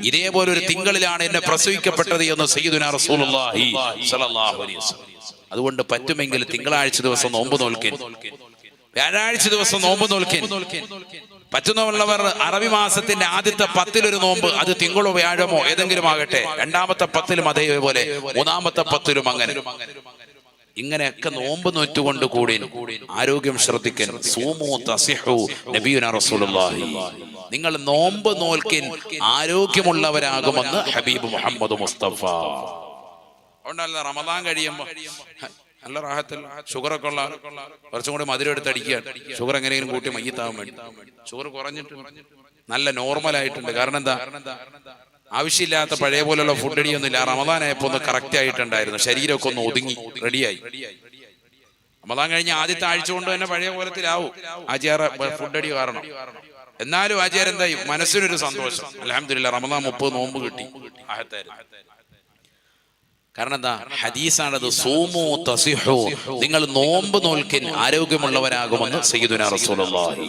ഇതേപോലെ ഒരു തിങ്കളിലാണ് എന്നെ പ്രസവിക്കപ്പെട്ടത് എന്ന് സയ്യിദുനാ റസൂലുള്ളാഹി സ്വല്ലല്ലാഹു അലൈഹി വസല്ലം. അതുകൊണ്ട് പറ്റുമെങ്കിൽ തിങ്കളാഴ്ച ദിവസം നോമ്പ് നോൽക്കൻ, വ്യാഴാഴ്ച ദിവസം നോമ്പ് നോൽക്കൻ. പറ്റുന്നവർ അറബി മാസത്തിന്റെ ആദ്യത്തെ 10 നോമ്പ്, അത് തിങ്കളോ വ്യാഴമോ ഏതെങ്കിലും ആകട്ടെ, രണ്ടാമത്തെ 10 അതേപോലെ, മൂന്നാമത്തെ 10 അങ്ങനെ. ഇങ്ങനെയൊക്കെ നോമ്പ് നോറ്റുകൊണ്ട് കൂടി ആരോഗ്യം ശ്രദ്ധിക്കാൻ. സൂമു തസിഹു നബിയുനാ റസൂലുള്ളാഹി. നിങ്ങൾ നോമ്പ് നോൽക്കിൻ, ആരോഗ്യമുള്ളവരാകുമെന്ന് ഹബീബ് മുഹമ്മദ് മുസ്തഫ. അതുകൊണ്ടല്ല റമദാൻ കഴിയുമ്പോ നല്ല റാഹത്തിൽ ഷുഗറൊക്കെ ഉള്ള കുറച്ചും കൂടി മധുരം എടുത്ത് അടിക്കുക, ഷുഗർ എങ്ങനെയെങ്കിലും കൂട്ടി മയ്യത്താവാൻ വേണ്ടി. ഷുഗർ കുറഞ്ഞിട്ട് നല്ല നോർമൽ ആയിട്ടുണ്ട്. കാരണം എന്താ? ആവശ്യമില്ലാത്ത പഴയ പോലുള്ള ഫുഡ് അടിയൊന്നുമില്ല. റമദാനായപ്പോ ഒന്ന് കറക്റ്റ് ആയിട്ടുണ്ടായിരുന്നു, ശരീരമൊക്കെ ഒന്ന് ഒതുങ്ങി റെഡിയായി. റമദാൻ കഴിഞ്ഞ ആദ്യത്തെ ആഴ്ച കൊണ്ട് തന്നെ പഴയ പോലത്തിലാവും ആചാര ഫുഡ് അടി കാരണം. എന്നാലും ആചാരം എന്തായി? മനസ്സിനൊരു സന്തോഷം. അൽഹംദുലില്ലാഹ് റമദാൻ 30 നോമ്പ് കിട്ടി. കാരണം എന്താ? ഹദീസാണത്. സൂമു തസിഹു, നിങ്ങൾ നോമ്പ് നോൽക്കിൻ, ആരോഗ്യമുള്ളവരാകുമെന്ന് സയ്യിദുനാ റസൂലുള്ളാഹി.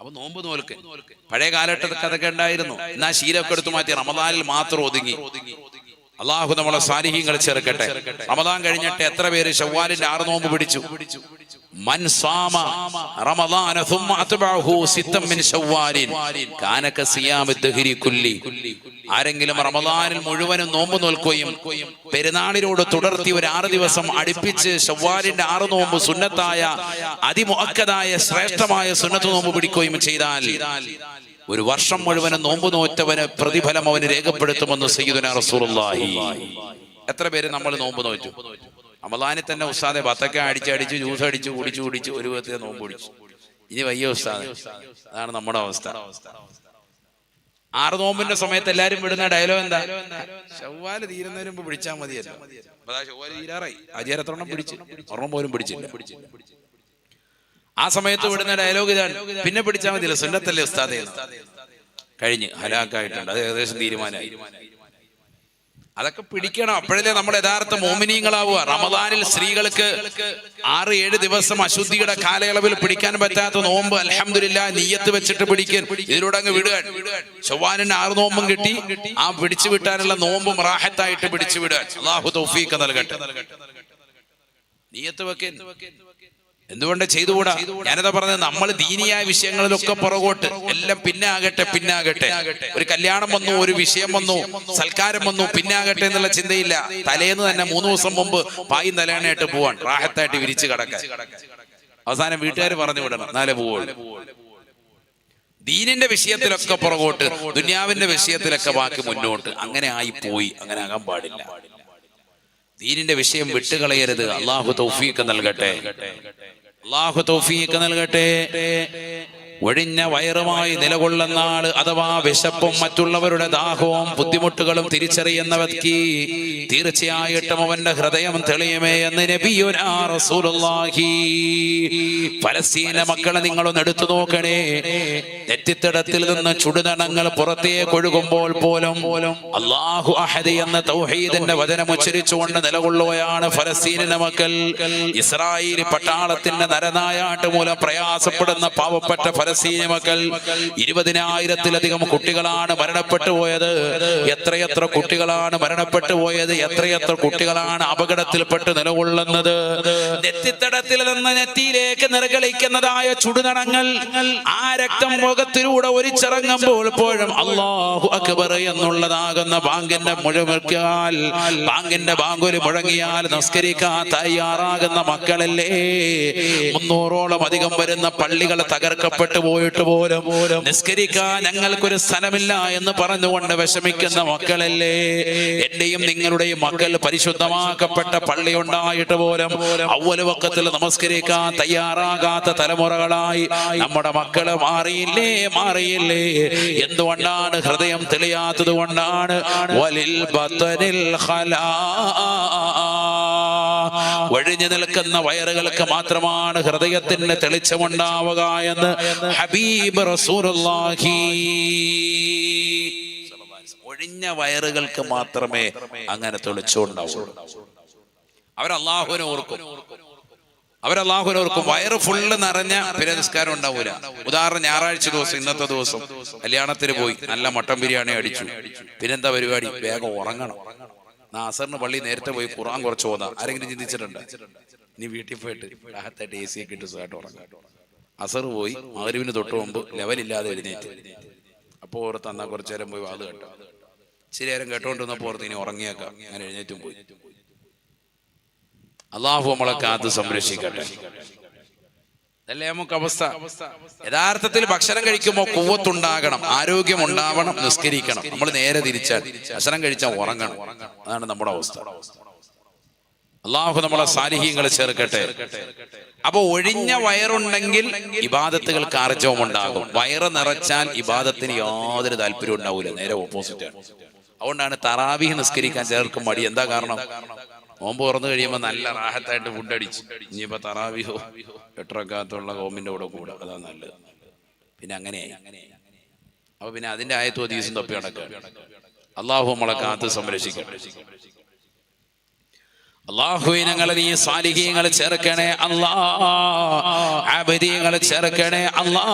അപ്പൊ നോമ്പ് നോൽക്കൻ പഴയ കാലഘട്ടത്തിൽ അതൊക്കെ ഉണ്ടായിരുന്നു. എന്നാ ശീലമൊക്കെ എടുത്തു മാറ്റി റമദാനിൽ മാത്രം ഒതുങ്ങി. അള്ളാഹു നമ്മളെ സാലിഹീങ്ങൾ ചേർക്കട്ടെ. റമദാൻ കഴിഞ്ഞിട്ട് എത്ര പേര് ശവ്വാലിന്റെ 6 നോമ്പ് പിടിച്ചു? മൻ സാമ റമളാന ثم അത്ബഅഹു സിത്തൻ മിൻ ശവ്വാലിൻ കാന കസിയാമി ദഹരി കുല്ലി. ആരെങ്കിലും റമളാനിൽ മുഴുവനും നോമ്പ് നോൽക്കുകയും പെരുന്നാളിനോട് തുടർത്തി ഒരു 6 ദിവസം അടുപ്പിച്ച് ശവ്വാലിന്റെ 6 നോമ്പ് സുന്നത്തായ അതിമുഅക്കദായ ശ്രേഷ്ഠമായ സുന്നത്ത് നോമ്പ് പിടിക്കുകയും ചെയ്താൽ ഒരു വർഷം മുഴുവനും നോമ്പ് നോറ്റവന് പ്രതിഫലം അവന് രേഖപ്പെടുത്തുമെന്ന് സയ്യിദുനാ റസൂലുള്ളാഹി. എത്ര പേര് നമ്മൾ നോമ്പ് നോറ്റു? റമളാനിൽ തന്നെ ഉസ്താദെ ബത്തക്ക അടിച്ച് ജ്യൂസ് അടിച്ച് കുടിച്ച് ഒരു വിധത്തിൽ നോമ്പ് പിടിച്ചു. ഇനി വയ്യ ഉസ്താദെ, അതാണ് നമ്മുടെ അവസ്ഥ. 6 നോമ്പിന്റെ സമയത്ത് എല്ലാരും വിടുന്ന ഡയലോഗ് എന്താ? ശവ്വാല് തീരുന്നതിന് മുമ്പ് പിടിച്ചാൽ മതിയല്ലോ. ശവ്വാല് തീരാറായി, ആചാരത്തോളം പിടിച്ച് ഒരെണ്ണം പോലും പിടിച്ചില്ല. ആ സമയത്ത് വിടുന്ന ഡയലോഗ് ഇതാണ്, പിന്നെ പിടിച്ചാൽ മതിയല്ലോ, സുന്നത്തല്ലേ ഉസ്താദേ. കഴിഞ്ഞ് ഹലാക്കായിട്ടുണ്ട്, അത് ഏകദേശം തീരുമാനമായി. അതൊക്കെ പിടിക്കണം, അപ്പോഴല്ലേ നമ്മൾ യഥാർത്ഥ മോമിനീങ്ങളാവുക. റമദാനിൽ സ്ത്രീകൾക്ക് 6-7 ദിവസം അശുദ്ധിയുടെ കാലയളവിൽ പിടിക്കാൻ പറ്റാത്ത നോമ്പ് അൽഹംദുലില്ലാഹ് നിയ്യത്ത് വെച്ചിട്ട് പിടിക്കാൻ, ഇതിലൂടെ അങ്ങ് വിടുക. ശവ്വാലിന് 6 നോമ്പും കിട്ടി, ആ പിടിച്ചു വിട്ടാനുള്ള നോമ്പും റാഹത്തായിട്ട് പിടിച്ചു വിടുക. അല്ലാഹു തൗഫീഖ് നൽകട്ടെ. നിയ്യത്ത് വെക്കൻ എന്തുകൊണ്ട് ചെയ്തുകൂടാ? ഞാനതാ പറഞ്ഞത്, നമ്മൾ ദീനിയായ വിഷയങ്ങളിലൊക്കെ പുറകോട്ട്, എല്ലാം പിന്നാകട്ടെ. ഒരു കല്യാണം വന്നു, ഒരു വിഷയം വന്നു, സൽക്കാരം വന്നു, പിന്നാകട്ടെ എന്നുള്ള ചിന്തയില്ല. തലേന്ന് തന്നെ 3 ദിവസം മുമ്പ് പായും തലേണയായിട്ട് പോവാൻ, റാഹത്തായിട്ട് വിരിച്ച് കിടക്കാൻ. അവസാനം വീട്ടുകാർ പറഞ്ഞു വിടണം, എന്നാലേ പോവുള്ളൂ. ദീനിന്റെ വിഷയത്തിലൊക്കെ പുറകോട്ട്, ദുനിയാവിന്റെ വിഷയത്തിലൊക്കെ ബാക്കി മുന്നോട്ട്. അങ്ങനെ ആയിപ്പോയി, അങ്ങനെ ആകാൻ പാടില്ല. ദീനിന്റെ വിഷയം വിട്ടുകളയരുത്. അല്ലാഹു തൗഫീഖ് നൽകട്ടെ. അല്ലാഹു തൗഫീഖ് നൽകട്ടെ. ഒഴിഞ്ഞ വയറുമായി നിലകൊള്ളുന്ന ആള്, അഥവാ വിശപ്പും മറ്റുള്ളവരുടെ ദാഹവും ബുദ്ധിമുട്ടുകളും തിരിച്ചറിയുന്ന വ്യക്തി, തീർച്ചയായിട്ടും അവന്റെ ഹൃദയം തെളിയുമേ എന്ന് നബിയുനാ റസൂലുള്ളാഹി. ഫലസ്തീന മക്കളെ നിങ്ങളൊന്ന് എടുത്തു നോക്കണേ. നെറ്റിത്തടത്തിൽ നിന്ന് ചുടുനണങ്ങൾ പുറത്തേക്ക് ഒഴുകുമ്പോൾ പോലും അല്ലാഹു അഹദ് എന്ന തൗഹീദിന്റെ വചനം ഉച്ചരിച്ചുകൊണ്ട് നിലകൊള്ളുകയാണ് ഫലസ്തീനിലെ മക്കൾ. ഇസ്രായേൽ പട്ടാളത്തിന്റെ നരനായാട്ട് മൂലം പ്രയാസപ്പെടുന്ന പാവപ്പെട്ട ഫലസ്തീന മക്കൾ, 20,000-ത്തിലധികം കുട്ടികളാണ് മരണപ്പെട്ടു പോയത്. എത്രയെത്ര കുട്ടികളാണ് മരണപ്പെട്ടു പോയത്, എത്രയെത്ര കുട്ടികളാണ് അപകടത്തിൽപ്പെട്ട് നിലകൊള്ളുന്നത്. നെറ്റിത്തടത്തിൽ നിന്ന് നെറ്റിയിലേക്ക് നിറകളിക്കുന്നതായ ചുടുനടങ്ങൾ, ആ രക്തം മുഖത്തിലൂടെ ഒലിച്ചിറങ്ങുമ്പോൾ പോലും അല്ലാഹു അക്ബർ എന്നുള്ളതാകുന്ന ബാങ്കിന്റെ മുഴങ്ങിയാൽ, ബാങ്കിന്റെ ബാങ്കുലി മുഴങ്ങിയാൽ നിസ്കരിക്കാൻ തയ്യാറാകുന്ന മക്കളല്ലേ. 300ഓളം അധികം വരുന്ന പള്ളികൾ തകർക്കപ്പെട്ടു പോയിട്ട് പോലും നിസ്കരിക്കാൻ ഞങ്ങൾക്കൊരു സ്ഥലമില്ല എന്ന് പറഞ്ഞുകൊണ്ട് വിഷമിക്കുന്ന മക്കളല്ലേ. എന്റെയും നിങ്ങളുടെയും മക്കൾ പരിശുദ്ധമാക്കപ്പെട്ട പള്ളി ഉണ്ടായിട്ട് പോലും അവ്വൽ വഖത്തിൽ നമസ്കരിക്കാൻ തയ്യാറാകാത്ത തലമുറകളായി നമ്മുടെ മക്കള് മാറിയില്ലേ. എന്തുകൊണ്ടാണ്? ഹൃദയം തെളിയാത്തത് കൊണ്ടാണ്. വലിൽ ബത്നിൽ ഖലാ, ഒഴിഞ്ഞു നിൽക്കുന്ന വയറുകൾക്ക് മാത്രമാണ് ഹൃദയത്തിന്റെ തെളിച്ചമുണ്ടാവുക എന്ന് ഹബീബ് റസൂലുള്ളാഹി. ഒഴിഞ്ഞ വയറുകൾക്ക് മാത്രമേ അങ്ങനെ തെളിച്ചമുണ്ടാവുള്ളൂ. അവരല്ലാഹുവിനെ ഓർക്കും. വയറ് ഫുള്ള് നിറഞ്ഞ പിന്നെ നിസ്കാരം ഉണ്ടാവൂല. ഉദാഹരണം, ഞായറാഴ്ച ദിവസം, ഇന്നത്തെ ദിവസം കല്യാണത്തിന് പോയി, നല്ല മട്ടൻ ബിരിയാണി അടിച്ചു. പിന്നെന്താ പരിപാടി? വേഗം ഉറങ്ങണം. അസറിന് പള്ളി നേരത്തെ പോയി ഖുർആൻ കുറച്ച് ഓതാം. ആരെങ്കിലും ചിന്തിച്ചിട്ടുണ്ട്? ഇനി വീട്ടിൽ പോയിട്ട് റാഹത്തായിട്ട് AC ഒക്കെ ഇട്ട് സുഖമായിട്ട് ഉറങ്ങാം. അസർ പോയി, മഗ്‌രിബിന് തൊട്ട് മുമ്പ് ലെവലില്ലാതെ എഴുന്നേറ്റ്. അപ്പോൾ ഓർത്ത് എന്നാ കുറച്ചു നേരം പോയി വാത് കേട്ടോ, ഇച്ചിരി നേരം കേട്ടോണ്ടിരുന്നപ്പോൾ ഓർത്ത് ഇനി ഉറങ്ങിയേക്കാം. അങ്ങനെ എഴുന്നേറ്റും പോയി. അല്ലാഹു നമ്മളെ കാത്ത് സംരക്ഷിക്കട്ടെ. അതല്ലേ നമുക്ക് അവസ്ഥ. യഥാർത്ഥത്തിൽ ഭക്ഷണം കഴിക്കുമ്പോൾ ഖുവ്വത്തുണ്ടാകണം, ആരോഗ്യം ഉണ്ടാവണം, നിസ്കരിക്കണം. നമ്മൾ നേരെ തിരിച്ചാൽ ഭക്ഷണം കഴിച്ചാൽ ഉറങ്ങണം. അതാണ് നമ്മുടെ അവസ്ഥ. അല്ലാഹു നമ്മളെ സാലിഹീങ്ങളെ ചേർക്കട്ടെ. അപ്പൊ ഒഴിഞ്ഞ വയറുണ്ടെങ്കിൽ ഇബാദത്തുകൾക്ക് ആർജവം ഉണ്ടാകും. വയറ് നിറച്ചാൽ ഇബാദത്തിന് യാതൊരു താല്പര്യം ഉണ്ടാവൂല, നേരെ ഓപ്പോസിറ്റ് ആണ്. അതുകൊണ്ടാണ് തറാവീഹ് നിസ്കരിക്കാൻ ചിലർക്ക് മടി. എന്താ കാരണം? നോമ്പ് തുറന്നു കഴിയുമ്പോൾ നല്ല റാഹത്തായിട്ട് ഫുഡ് അടിച്ചു, ഇനിയിപ്പോ തറാവീഹോ 8 റക്അത്തുള്ള ഖൗമിന്റെ കൂടെ അതാ നല്ലത്. പിന്നെ അങ്ങനെയായി. അപ്പൊ പിന്നെ അതിന്റെ ആയത്തും ഹദീസും തപ്പി നടക്കുക. അല്ലാഹു നമ്മളെ കാത്ത് സംരക്ഷിക്കട്ടെ. അല്ലാഹുവിനെ നീ സാലിഹീങ്ങളെ ചേർക്കണേ അല്ലാ, ആബിദീങ്ങളെ ചേർക്കണേ അല്ലാ.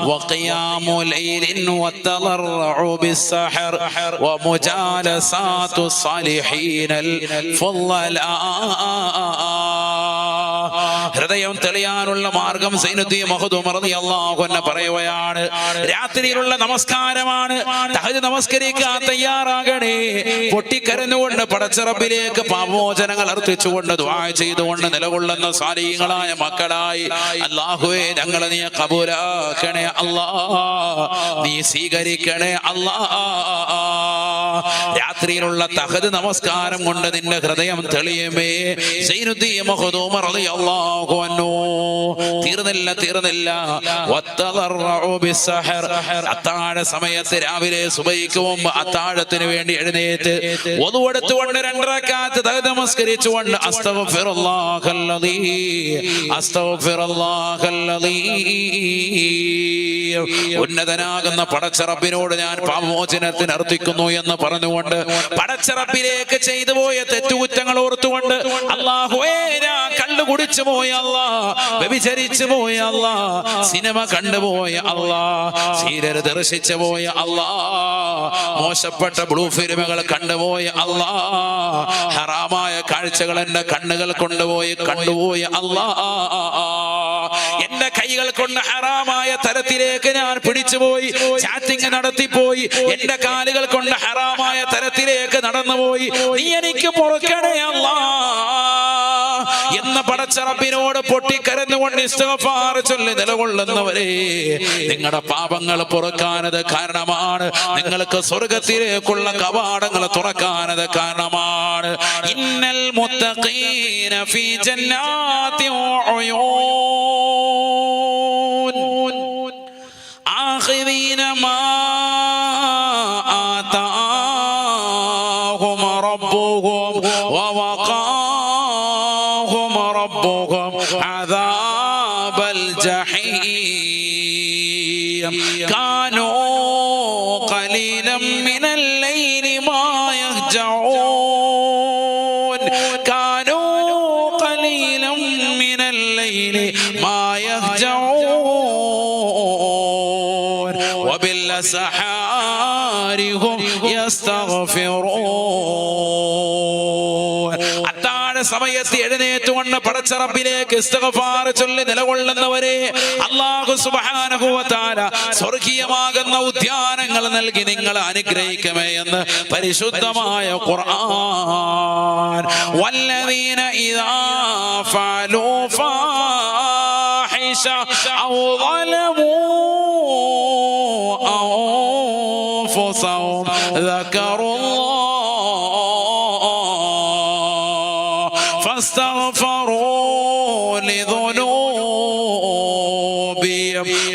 വഖിയാമു ലൈലിൻ വതളറഉ ബിസ്സഹർ വമുജാലസാതു സാലിഹീനൽ ഫളലാ. ഹൃദയം തെളിയാനുള്ള മാർഗം സൈനുദ്ദീൻ മഖ്ദൂം റളിയല്ലാഹു അൻഹു പറയുകയാണ്, രാത്രിയിലുള്ള നമസ്കാരമാണ്. തഹജ്ജുദ് നമസ്കരിക്കാൻ തയ്യാറാകണേ. പൊട്ടിക്കരഞ്ഞുകൊണ്ട് പടച്ച റബ്ബിലേക്ക് പാപമോചനങ്ങൾ അർപ്പിച്ചുകൊണ്ട് ദുആ ചെയ്തുകൊണ്ട് നിലകൊള്ളുന്ന സാലിഹീങ്ങളായ മക്കളായി അല്ലാഹുവേ ഞങ്ങളെ നീ കബൂലാക്കണേ അല്ലാ, നീ സ്വീകരിക്കണേ അല്ലാ. രാത്രിയിലുള്ള തഹജ്ജുദ് നമസ്കാരം കൊണ്ട് നിന്റെ ഹൃദയം തെളിയുമേ. സൈനുദ്ദീൻ മഖ്ദൂം റളിയല്ലാഹു അൻഹു തീർന്നില്ല. വത്തദറഉ ബിസ്സഹർ, അത്താഴ സമയത്ത് രാവിലെ സുബഹിക്ക് മുമ്പ് അത്താഴത്തിന് വേണ്ടി എഴുന്നേറ്റ് wudu എടുത്തുകൊണ്ട് 2 റക്അത്ത് തഹജ്ജുദ് നമസ്കരിച്ചുകൊണ്ട് അസ്തഗ്ഫിറുല്ലാഹല്ലദീ ഉന്നതനാകുന്ന പടച്ച റബ്ബിനോട് ഞാൻ പാപമോചനത്തിന് അർത്ഥിക്കുന്നു എന്ന് പറഞ്ഞുകൊണ്ട് പടച്ച റബ്ബിലേക്ക് ചെയ്തു പോയ തെറ്റുകുറ്റങ്ങൾ ഓർത്തുകൊണ്ട് അല്ലാഹുവേ ഞാൻ കള്ളു കുടിച്ചു പോയ അല്ലാ, വ്യഭിചരിച്ചു പോയ അല്ലാ, സിനിമ കണ്ടുപോയ അല്ലാ, സീരിയൽ ദർശിച്ചു പോയ അല്ലാ, മോശപ്പെട്ട ബ്ലൂ ഫിലിമുകൾ കണ്ടുപോയ അല്ലാ, ഹറാമായ കാഴ്ചകൾ എന്റെ കണ്ണുകൾ കണ്ടുപോയ അല്ലാ, എന്റെ കൈകൾ കൊണ്ട് ഹറാമായ തരത്തിലേക്ക് ഞാൻ പിടിച്ചുപോയി, ചാറ്റിംഗ് നടത്തിപ്പോയി, എന്റെ കാലുകൾ കൊണ്ട് ഹറാമായ തരത്തിലേക്ക് നടന്നുപോയി, നീ എനിക്ക് പൊറുക്കണേ അല്ലാ എന്ന പടച്ച റബ്ബിനോട് പൊട്ടിക്കരഞ്ഞുകൊണ്ട് ഇസ്തിഗ്ഫാർ ചൊല്ലി നിലകൊള്ളുന്നവരെ, നിങ്ങളുടെ പാപങ്ങൾ പൊറുക്കാനത് കാരണമാണ്, നിങ്ങൾക്ക് സ്വർഗത്തിലേക്കുള്ള കവാടങ്ങൾ തുറക്കാനത് കാരണമാണ്. ഇന്നൽ മുത്തഖീന ഫീ ജന്നാതി വഉയൂൻ ആഖിരീന മാ ആതാഹും റബ്ബുഹും വവഖാഹും റബ്ബുഹും അദാബൽ ജഹീം കാനൂ ഖലീലൻ മിനൽ ലൈലി മാ യഹ്ജഊൻ കാനൂ ഖലീലൻ മിനൽ ലൈലി മാ യഹ്ജഊൻ വബിൽഅസ്ഹാരി ഹും യസ്തഗ്ഫിറൂൻ. അത്താഴ സമയത്ത് എഴുന്നേറ്റുകൊണ്ട് പടച്ച റബ്ബിലേക്ക് ഇസ്തിഗ്ഫാർ ചൊല്ലി നിലകൊള്ളുന്നവരെ അല്ലാഹു സുബ്ഹാനഹു വ തആല സ്വർഗീയമാകുന്ന ഉദ്യാനങ്ങൾ നൽകി നിങ്ങളെ അനുഗ്രഹിക്കുമേ എന്ന് പരിശുദ്ധമായ ഖുർആൻ. വല്ലദീന ഇദാ ഫഅലൂ ഫാഹിഷ ഔ ളലമൂ അൻഫുസഹും ദക്കറുല്ലാഹ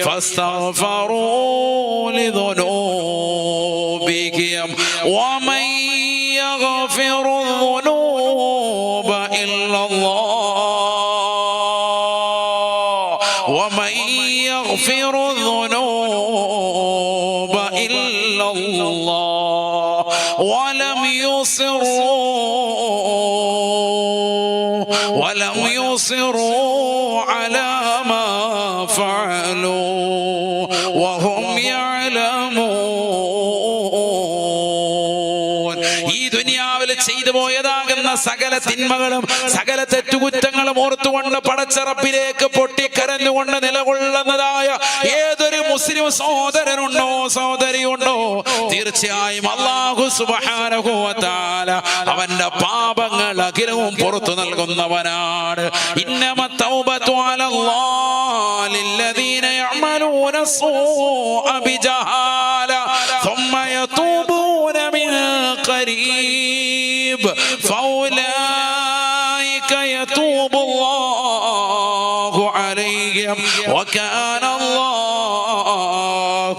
فاستغفروا لذنوبهم ومن يغفر الذنوب إلا الله ومن يغفر الذنوب إلا الله ولم يصروا على ما فعلوا وهم يعلمون. ഈ ദുനിയാവിൽ ചെയ്തു പോയതാകുന്ന സകല തിന്മകളും സകല തെറ്റുകുറ്റങ്ങളും ഓർത്തുകൊണ്ട് പടച്ച റബ്ബിലേക്ക് പൊട്ടിക്കരഞ്ഞുകൊണ്ട് നിലകൊള്ളുന്നതായ ഏതൊരു മുസ്ലിം സഹോദരനുണ്ടോ സഹോദരിയുണ്ടോ, തീർച്ചയായും അല്ലാഹു സുബ്ഹാനഹു വ തആല അവന്റെ പാപങ്ങൾ അഖിലവും പുറത്തു നൽകുന്നവനാണ്. ഇന്നമ തൗബതു അലല്ലാഹി ലില്ലദീന യഅമലൂന السوء بجهالة ثم يتوبون من قريب فأولئك يتوب الله عليهم وكان الله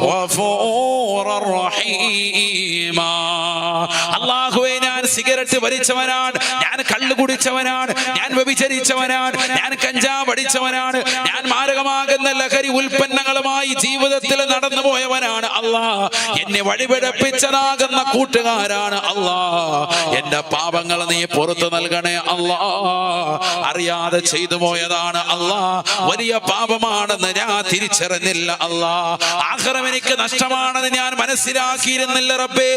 غفورا رحيما. അല്ലാഹുവേ, ഞാൻ സിഗരറ്റ് വലിച്ചവനാണ്, ഞാൻ കള്ളു കുടിച്ചവനാണ്, ഞാൻ വ്യഭിചരിച്ചവനാണ്, ഞാൻ കഞ്ചാവ് അടിച്ചവനാണ്, ഞാൻ മാരകമാകുന്ന ലഹരി ഉൽപ്പന്നങ്ങളുമായി ജീവിതത്തിൽ നടന്നു പോയവനാണ്. അല്ലാ, എന്നെ വഴിപിഴപ്പിച്ചതാകുന്ന കൂട്ടുകാരാണ്. അല്ലാ, എന്റെ പാപങ്ങൾ നീ പുറത്തു നൽകണേ. അല്ലാ, അറിയാതെ ചെയ്തു പോയതാണ്. അല്ലാ, വലിയ പാപമാണെന്ന് ഞാൻ തിരിച്ചറിഞ്ഞില്ല. അല്ലാ, ആഖിറം എനിക്ക് നഷ്ടമാണെന്ന് ഞാൻ മനസ്സിലാക്കിയിരുന്നില്ല. റബ്ബേ,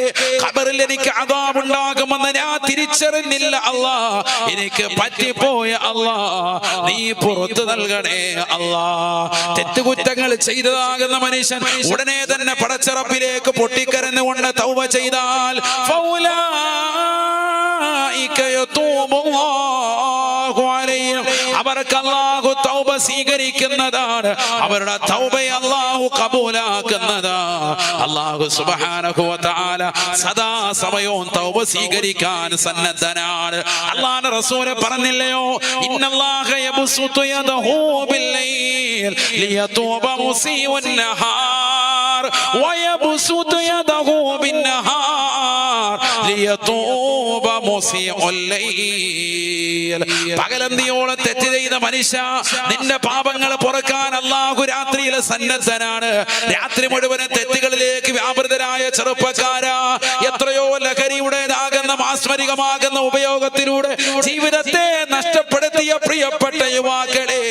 ഖബറിൽ എനിക്ക് അദാബ് ഉണ്ടാകുമെന്ന് പാപമാകുമെന്ന് ഞാൻ തിരിച്ചറിഞ്ഞില്ല അല്ലാ, എനിക്ക് പറ്റിപ്പോയ അല്ലാ, നീ പുറത്തു നൽകണേ അല്ലാ. തെറ്റുകുറ്റങ്ങൾ ചെയ്തതാകുന്ന മനുഷ്യൻ ഉടനെ തന്നെ പടച്ചറപ്പിലേക്ക് പൊട്ടിക്കരഞ്ഞുകൊണ്ട് തൗബ ചെയ്താൽ അവർക്ക് അല്ലാഹു തൗബ സ്വീകരിക്കുന്നതാണ്, അവരുടെ തൗബയെ അല്ലാഹു കബൂലാക്കുന്നതാ. അല്ലാഹു സുബ്ഹാനഹു വ തആല സദാ സമയവും തൗബ സ്വീകരിക്കാൻ സന്നദ്ധനാണ്. അല്ലാഹുവിന്റെ റസൂൽ പറഞ്ഞില്ലയോ, ഇന്നല്ലാഹ യബ്സുതു യദഹു ബില്ലൈൽ ലിയതൂബ മുസീഉൻ നഹാർ വയബ്സുതു യദഹു ബിന്നഹാർ ലിയതൂബ മുസീഉൽ ലൈൽ. പകലന്തിയോളം തെറ്റ് ചെയ്ത മനുഷ്യ, നിന്റെ പാപങ്ങൾ പൊറുക്കാൻ അല്ലാഹു രാത്രിയിൽ സന്നദ്ധനാണ്. രാത്രി മുഴുവൻ തെറ്റുകളിലേക്ക് വ്യാപൃതരായ ചെറുപ്പക്കാരാ, എത്രയോ ലഹരിയുടേതാകുന്ന മാസ്മരികമാകുന്ന ഉപയോഗത്തിലൂടെ ജീവിതത്തെ നഷ്ടപ്പെടുത്തിയ പ്രിയപ്പെട്ട യുവാക്കളെ,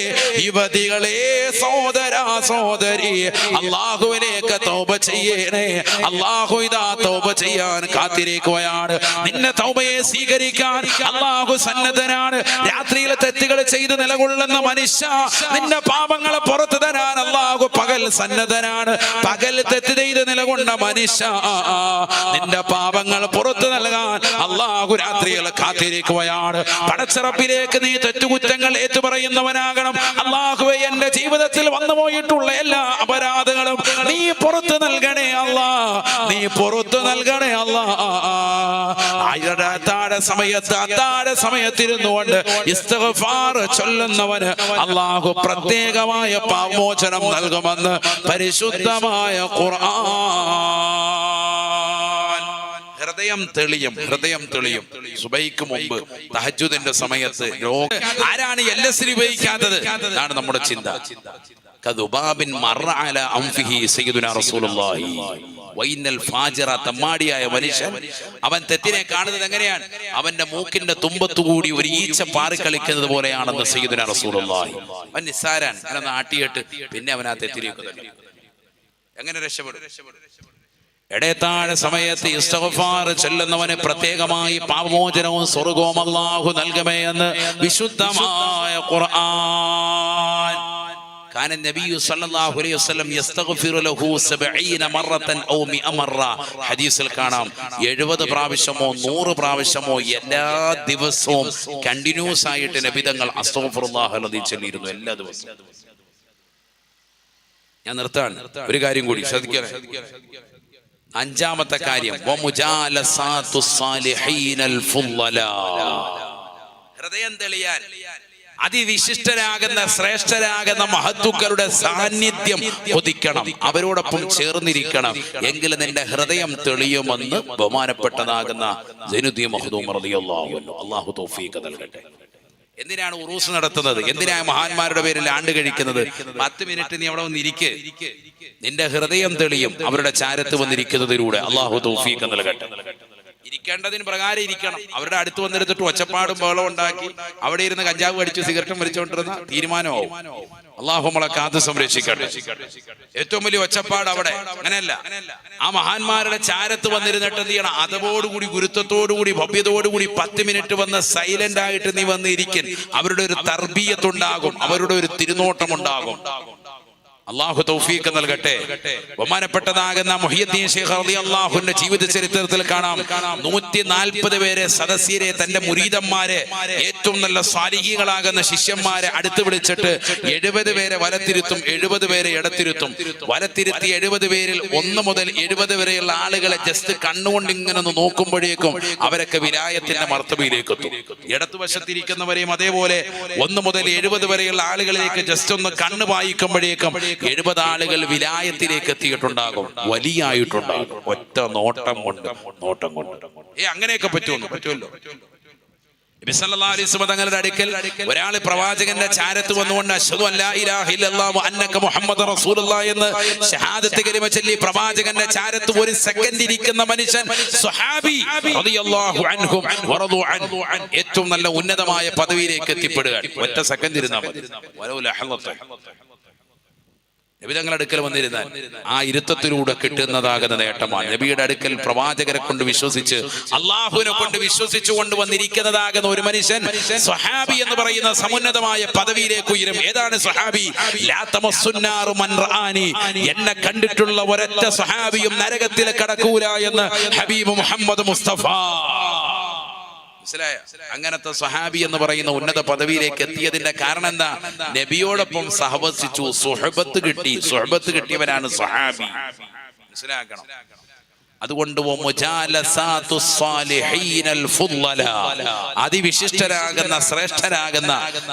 യുവതികളെ, സഹോദരാ സഹോദരി, അല്ലാഹുവിലേക്ക് തൗബ ചെയ്യണേ. അല്ലാഹു ഇതാ തൗബ ചെയ്യാൻ കാത്തിരിക്കുകയാണ്. നിന്നെ തൗബയെ സ്വീകരിക്കാൻ അല്ലാഹു സന്നദ്ധനാണ്. രാത്രിയിലെ തെറ്റുകൾ ചെയ്ത് നിലകൊള്ളുന്ന മനുഷ്യ, നിന്റെ പാപങ്ങൾ പുറത്തു തരാൻ അല്ലാഹു പകൽ സന്നദ്ധനാണ്. പകൽ തെറ്റ് ചെയ്ത് നിലകൊണ്ട മനുഷ്യ, നിന്റെ പാപങ്ങൾ പുറത്തു നൽകാൻ അല്ലാഹു രാത്രിയിൽ കാത്തിരിക്കുകയാണ്. പടച്ചിറപ്പിലേക്ക് നീ തെറ്റുകുറ്റങ്ങൾ ഏറ്റുപറയുന്നവനാകണം. അല്ലാഹുവേ, എന്റെ ജീവിതത്തിൽ വന്നുപോയിട്ടുള്ള എല്ലാ അപരാധങ്ങളും നീ പുറത്തു നൽകണേ അല്ലാ, നീ പുറത്തു നൽകണേ അല്ലാ. അത്താഴ സമയത്തിരുന്നുകൊണ്ട് ഇസ്തിഗ്ഫാർ ചൊല്ലുന്നവന് അല്ലാഹു പ്രത്യേകമായ പാപമോചനം നൽകുമെന്ന് പരിശുദ്ധമായ ഖുർആൻ. ഹൃദയം തെളിയും. സുബൈക്ക് മുമ്പ് തഹജ്ജുദിന്റെ സമയത്ത് ആരാണ് LSD ഉപയോഗിക്കാത്തത്? അതാണ് നമ്മുടെ ചിന്ത. കദുബാബിൻ മറ അലാ അൻഫിഹി സയ്യിദുനാ റസൂലുള്ളാഹി വൈനൽ ഫാജിറ. തമ്മാടിയായ മനുഷ്യൻ അവൻ തെറ്റിനെ കാണുന്നത് എങ്ങനെയാണ്? അവന്റെ മൂക്കിന്റെ തുമ്പത്തുകൂടി ഒരു ഈച്ച പാറി കളിക്കുന്നത് പോലെയാണെന്ന് സയ്യിദുനാ റസൂലുള്ളാഹി. അവൻ നിസ്സാരാൻ, അവനൊന്ന് ആട്ടിയിട്ട് പിന്നെ അവൻ ആ തെറ്റിലേക്ക് എങ്ങനെ രക്ഷപ്പെടും? ഇടയത്താഴ സമയത്ത് ഇസ്തിഗ്ഫാർ ചൊല്ലുന്നവന് പ്രത്യേകമായി പാപമോചനവും സ്വർഗവും അല്ലാഹു നൽകുമേ എന്ന് വിശുദ്ധമായ ഖുർആൻ. കാന നബിയു സല്ലല്ലാഹു അലൈഹി വസല്ലം യസ്തഗ്ഫിറു ലഹു 70 മറത്തൻ ഔ 100 മറ. ഹദീസിൽ കാണാം 70 പ്രാവശ്യമോ 100 പ്രാവശ്യമോ എല്ലാ ദിവസവും കണ്ടിന്യൂസ് ആയിട്ട് നബി തങ്ങൾ അസ്തഗ്ഫിറുല്ലാഹ് അലദി ചൊല്ലിയിരുന്നു എല്ലാ ദിവസവും. ഞാൻ നിർത്താൻ ഒരു കാര്യം കൂടി ശ്രദ്ധിക്കണേ. അഞ്ചാമത്തെ കാര്യം, ഹൃദയം തെളിയാൻ അതിവിശിഷ്ടരാകുന്ന ശ്രേഷ്ഠരാകുന്ന മഹത്തുക്കളുടെ സാന്നിധ്യം കൊതിക്കണം, അവരോടൊപ്പം ചേർന്നിരിക്കണം. എങ്കിൽ നിന്റെ ഹൃദയം തെളിയുമെന്ന് ബഹുമാനപ്പെട്ടതാകുന്ന സൈനുദ്ദീൻ മഖ്ദൂം റളിയല്ലാഹു അൻഹു അല്ലാഹു തൗഫീഖ് നൽകട്ടെ. എന്തിനാണ് ഉറൂസ് നടത്തുന്നത്? എന്തിനാണ് മഹാന്മാരുടെ പേരിൽ ആണ്ട് കഴിക്കുന്നത്? 10 മിനിറ്റ് നീ അവിടെ വന്നിരിക്കെ, നിന്റെ ഹൃദയം തെളിയും അവരുടെ ചാരത്ത് വന്നിരിക്കുന്നതിലൂടെ. അല്ലാഹു തൗഫീഖ് നൽകട്ടെ. ഇരിക്കേണ്ടതിന് പ്രകാരം ഇരിക്കണം. അവരുടെ അടുത്ത് വന്നെടുത്തിട്ട് ഒച്ചപ്പാടും ബഹളം ഉണ്ടാക്കി അവിടെ ഇരുന്ന് കഞ്ചാവ് കടിച്ച് സിഗരറ്റും വലിച്ചുകൊണ്ടിരുന്ന തീരുമാനമാവും. അല്ലാഹു നമ്മളെ കാത്ത് സംരക്ഷിക്കട്ടെ. ഏറ്റവും വലിയ ഒച്ചപ്പാട് അവിടെ അങ്ങനെയല്ല. ആ മഹാന്മാരുടെ ചാരത്ത് വന്നിരുന്നിട്ട് എന്ത് ചെയ്യണം? അതവോടുകൂടി, ഗുരുത്വത്തോടുകൂടി, ഭവ്യതയോടുകൂടി 10 മിനിറ്റ് വന്ന് സൈലന്റ് ആയിട്ട് നീ വന്ന് ഇരിക്കൻ. അവരുടെ ഒരു തർബീയത്തുണ്ടാകും, അവരുടെ ഒരു തിരുനോട്ടം ഉണ്ടാകും. അല്ലാഹു തൗഫീഖ് നൽകട്ടെ. ബഹുമാനപ്പെട്ടതാകുന്ന മുഹിയുദ്ദീൻ ശൈഖ് റളിയല്ലാഹുവിന്റെ ജീവിത ചരിത്രത്തിൽ കാണാം 140 പേരെ സദസ്യരെ, തന്റെ മുരീദന്മാരെ, ഏറ്റവും നല്ല സ്വാലിഹീകളാകുന്ന ശിഷ്യന്മാരെ അടുത്ത് വിളിച്ചിട്ട് 70 പേരെ വലത്തിരുത്തും, 70 പേരെ ഇടത്തിരുത്തും. വലത്തിരുത്തി 70 പേരിൽ 1 മുതൽ 70 വരെയുള്ള ആളുകളെ ജസ്റ്റ് കണ്ണുകൊണ്ട് ഇങ്ങനെ ഒന്ന് നോക്കുമ്പോഴേക്കും അവരൊക്കെ വിലായത്തിന്റെ മർത്തബയിലേക്ക് എത്തും. ഇടതുവശത്തിരിക്കുന്നവരെയും അതേപോലെ 1 മുതൽ 70 വരെയുള്ള ആളുകളിലേക്ക് ജസ്റ്റ് ഒന്ന് കണ്ണ് പായിക്കുമ്പോഴേക്കും 70 ആളുകൾ വിലായത്തിലേക്ക് എത്തിയിട്ടുണ്ടാകും, വലിയായിട്ടുണ്ടാകും. ഒറ്റ നോട്ടം കൊണ്ട്. അങ്ങനെയൊക്കെ പറ്റുമല്ലോ. നബി സല്ലല്ലാഹു അലൈഹി വസല്ലം തങ്ങളുടെ അടുക്കൽ ഒരാൾ പ്രവാചകന്റെ ചാരത്ത് വന്നുകൊണ്ട് അശ്ഹദു അല്ലാ ഇലാഹ ഇല്ലല്ലാഹു വ അന്നക മുഹമ്മദ് റസൂലുള്ളാഹി എന്ന് ഷഹാദത്ത് കലിമ ചൊല്ലി പ്രവാചകന്റെ ചാരത്ത് ഒരു സെക്കൻഡ് ഇരിക്കുന്ന മനുഷ്യൻ സ്വഹാബി റളിയല്ലാഹു അൻഹും വറദു അൻഹു, ഏറ്റവും നല്ല ഉന്നതമായ പദവിയിലേക്ക് എത്തിപ്പെടുക. ഒറ്റ സെക്കൻഡ് ഇരുന്നാൽ മതി. വലൗ ലഹളത. നബി തങ്ങളുടെ അടുക്കൽ വന്നിരുന്നാൽ ആ ഇരുത്തത്തിലൂടെ കിട്ടുന്നതാകുന്ന നേട്ടമാണ്. നബിയുടെ അടുക്കൽ പ്രവാചകരെ കൊണ്ട് വിശ്വസിച്ച് അള്ളാഹുവിനെ കൊണ്ട് വിശ്വസിച്ചു കൊണ്ട് വന്നിരിക്കുന്നതാകുന്ന ഒരു മനുഷ്യൻ സ്വഹാബി എന്ന് പറയുന്ന സമുന്നതമായ പദവിയിലേക്ക് ഉയരും. ഏതാണ് സ്വഹാബി? ലാ തമസ്സുന്നാറു മൻ റആനി, എന്നെ കണ്ടിട്ടുള്ള ഒരൊറ്റ സ്വഹാബിയും നരകത്തിൽ കടക്കൂല എന്ന് ഹബീബ് മുഹമ്മദ് മുസ്തഫ. മനസ്സിലായോ? അങ്ങനത്തെ സ്വഹാബി എന്ന് പറയുന്ന ഉന്നത പദവിയിലേക്ക് എത്തിയതിന്റെ കാരണം എന്താ? നബിയോടൊപ്പം സഹവസിച്ചു, സുഹബത്ത് കിട്ടി. സുഹബത്ത് കിട്ടിയവനാണ് സ്വഹാബി. മനസ്സിലാക്കണം. അതുകൊണ്ട് അതിവിശിഷ്ടരാകുന്ന ശ്രേഷ്ഠരാകുന്ന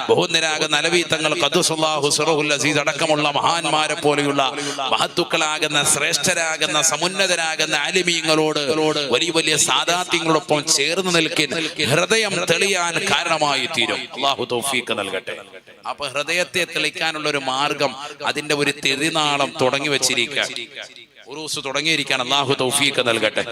ബഹുന്നരാകുന്ന അലവി തങ്ങൾ ഖദ്ദസല്ലാഹു സിറഹുൽ അസീസ് അടക്കമുള്ള മഹാന്മാരെ പോലെയുള്ള മഹത്തുക്കളാകുന്ന ശ്രേഷ്ഠരാകുന്ന സമുന്നതരാകുന്ന ആലിമീങ്ങളോട് വലിയ വലിയ സാദാത്യങ്ങളോടൊപ്പം ചേർന്ന് നിൽക്കാൻ ഹൃദയം തെളിയാൻ കാരണമായി തീരും. അള്ളാഹു തൗഫീഖ് നൽകട്ടെ. അപ്പൊ ഹൃദയത്തെ തെളിക്കാനുള്ള ഒരു മാർഗം, അതിന്റെ ഒരു തിരുനാളം തുടങ്ങി വെച്ചിരിക്കുക, ഉറൂസ് തുടങ്ങിയിരിക്കാൻ അള്ളാഹു തൗഫീഖ് നൽകട്ടെ.